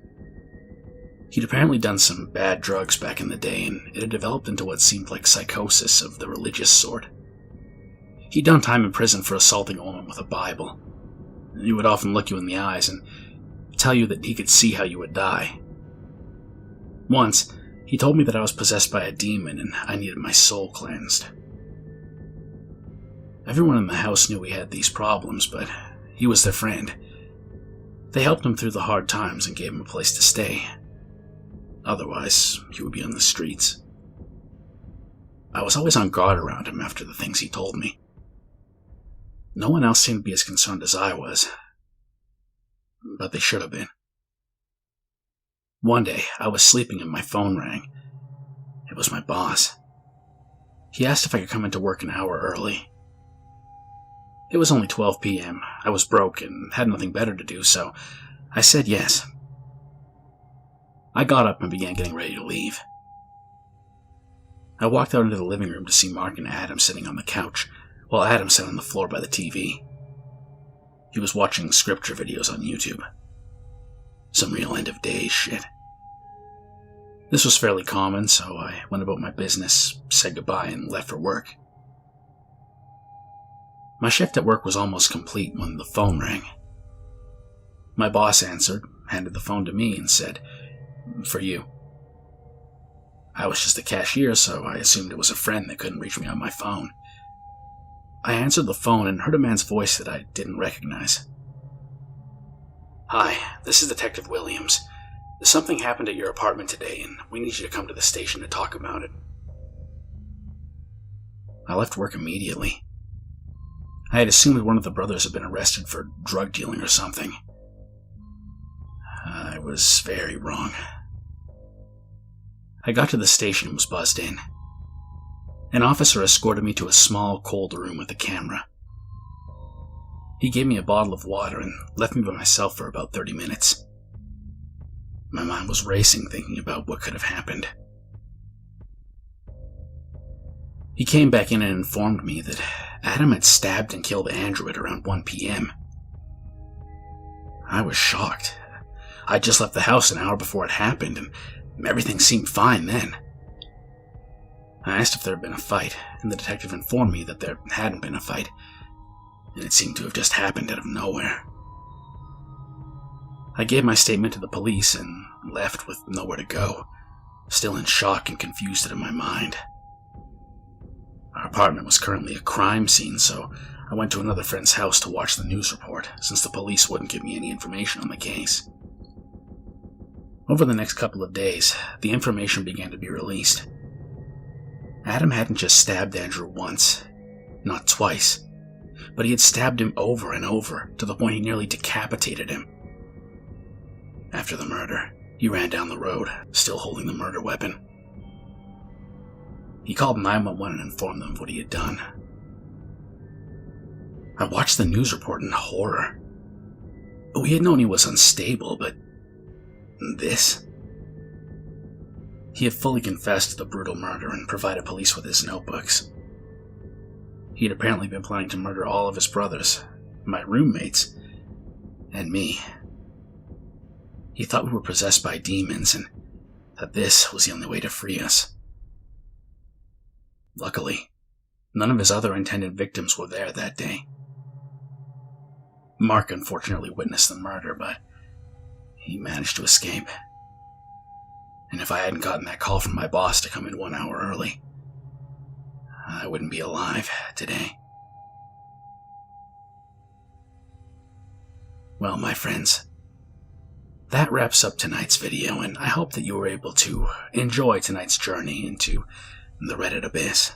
He'd apparently done some bad drugs back in the day, and it had developed into what seemed like psychosis of the religious sort. He'd done time in prison for assaulting a woman with a Bible. He would often look you in the eyes and tell you that he could see how you would die. Once, he told me that I was possessed by a demon and I needed my soul cleansed. Everyone in the house knew he had these problems, but he was their friend. They helped him through the hard times and gave him a place to stay. Otherwise, he would be on the streets. I was always on guard around him after the things he told me. No one else seemed to be as concerned as I was, but they should have been. One day, I was sleeping and my phone rang. It was my boss. He asked if I could come into work an hour early. It was only 12 p.m. I was broke and had nothing better to do, so I said yes. I got up and began getting ready to leave. I walked out into the living room to see Mark and Adam sitting on the couch, while Adam sat on the floor by the TV. He was watching scripture videos on YouTube. Some real end-of-days shit. This was fairly common, so I went about my business, said goodbye, and left for work. My shift at work was almost complete when the phone rang. My boss answered, handed the phone to me, and said, "For you." I was just a cashier, so I assumed it was a friend that couldn't reach me on my phone. I answered the phone and heard a man's voice that I didn't recognize. "Hi, this is Detective Williams. Something happened at your apartment today, and we need you to come to the station to talk about it." I left work immediately. I had assumed one of the brothers had been arrested for drug dealing or something. I was very wrong. I got to the station and was buzzed in. An officer escorted me to a small, cold room with a camera. He gave me a bottle of water and left me by myself for about 30 minutes. My mind was racing, thinking about what could have happened. He came back in and informed me that Adam had stabbed and killed Andrew at around 1 p.m. I was shocked. I'd just left the house an hour before it happened, and everything seemed fine then. I asked if there had been a fight, and the detective informed me that there hadn't been a fight, and it seemed to have just happened out of nowhere. I gave my statement to the police and left with nowhere to go, still in shock and confused in my mind. Our apartment was currently a crime scene, so I went to another friend's house to watch the news report, since the police wouldn't give me any information on the case. Over the next couple of days, the information began to be released. Adam hadn't just stabbed Andrew once, not twice, but he had stabbed him over and over, to the point he nearly decapitated him. After the murder, he ran down the road, still holding the murder weapon. He called 911 and informed them of what he had done. I watched the news report in horror. We had known he was unstable, but this? He had fully confessed to the brutal murder and provided police with his notebooks. He had apparently been planning to murder all of his brothers, my roommates, and me. He thought we were possessed by demons and that this was the only way to free us. Luckily, none of his other intended victims were there that day. Mark unfortunately witnessed the murder, but he managed to escape. And if I hadn't gotten that call from my boss to come in 1 hour early, I wouldn't be alive today. Well, my friends, that wraps up tonight's video, and I hope that you were able to enjoy tonight's journey into the Reddit abyss.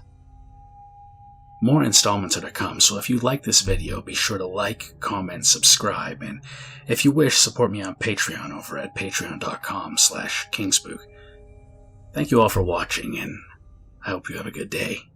More installments are to come, so if you like this video, be sure to like, comment, subscribe, and if you wish, support me on Patreon over at patreon.com/KingSpook. Thank you all for watching, and I hope you have a good day.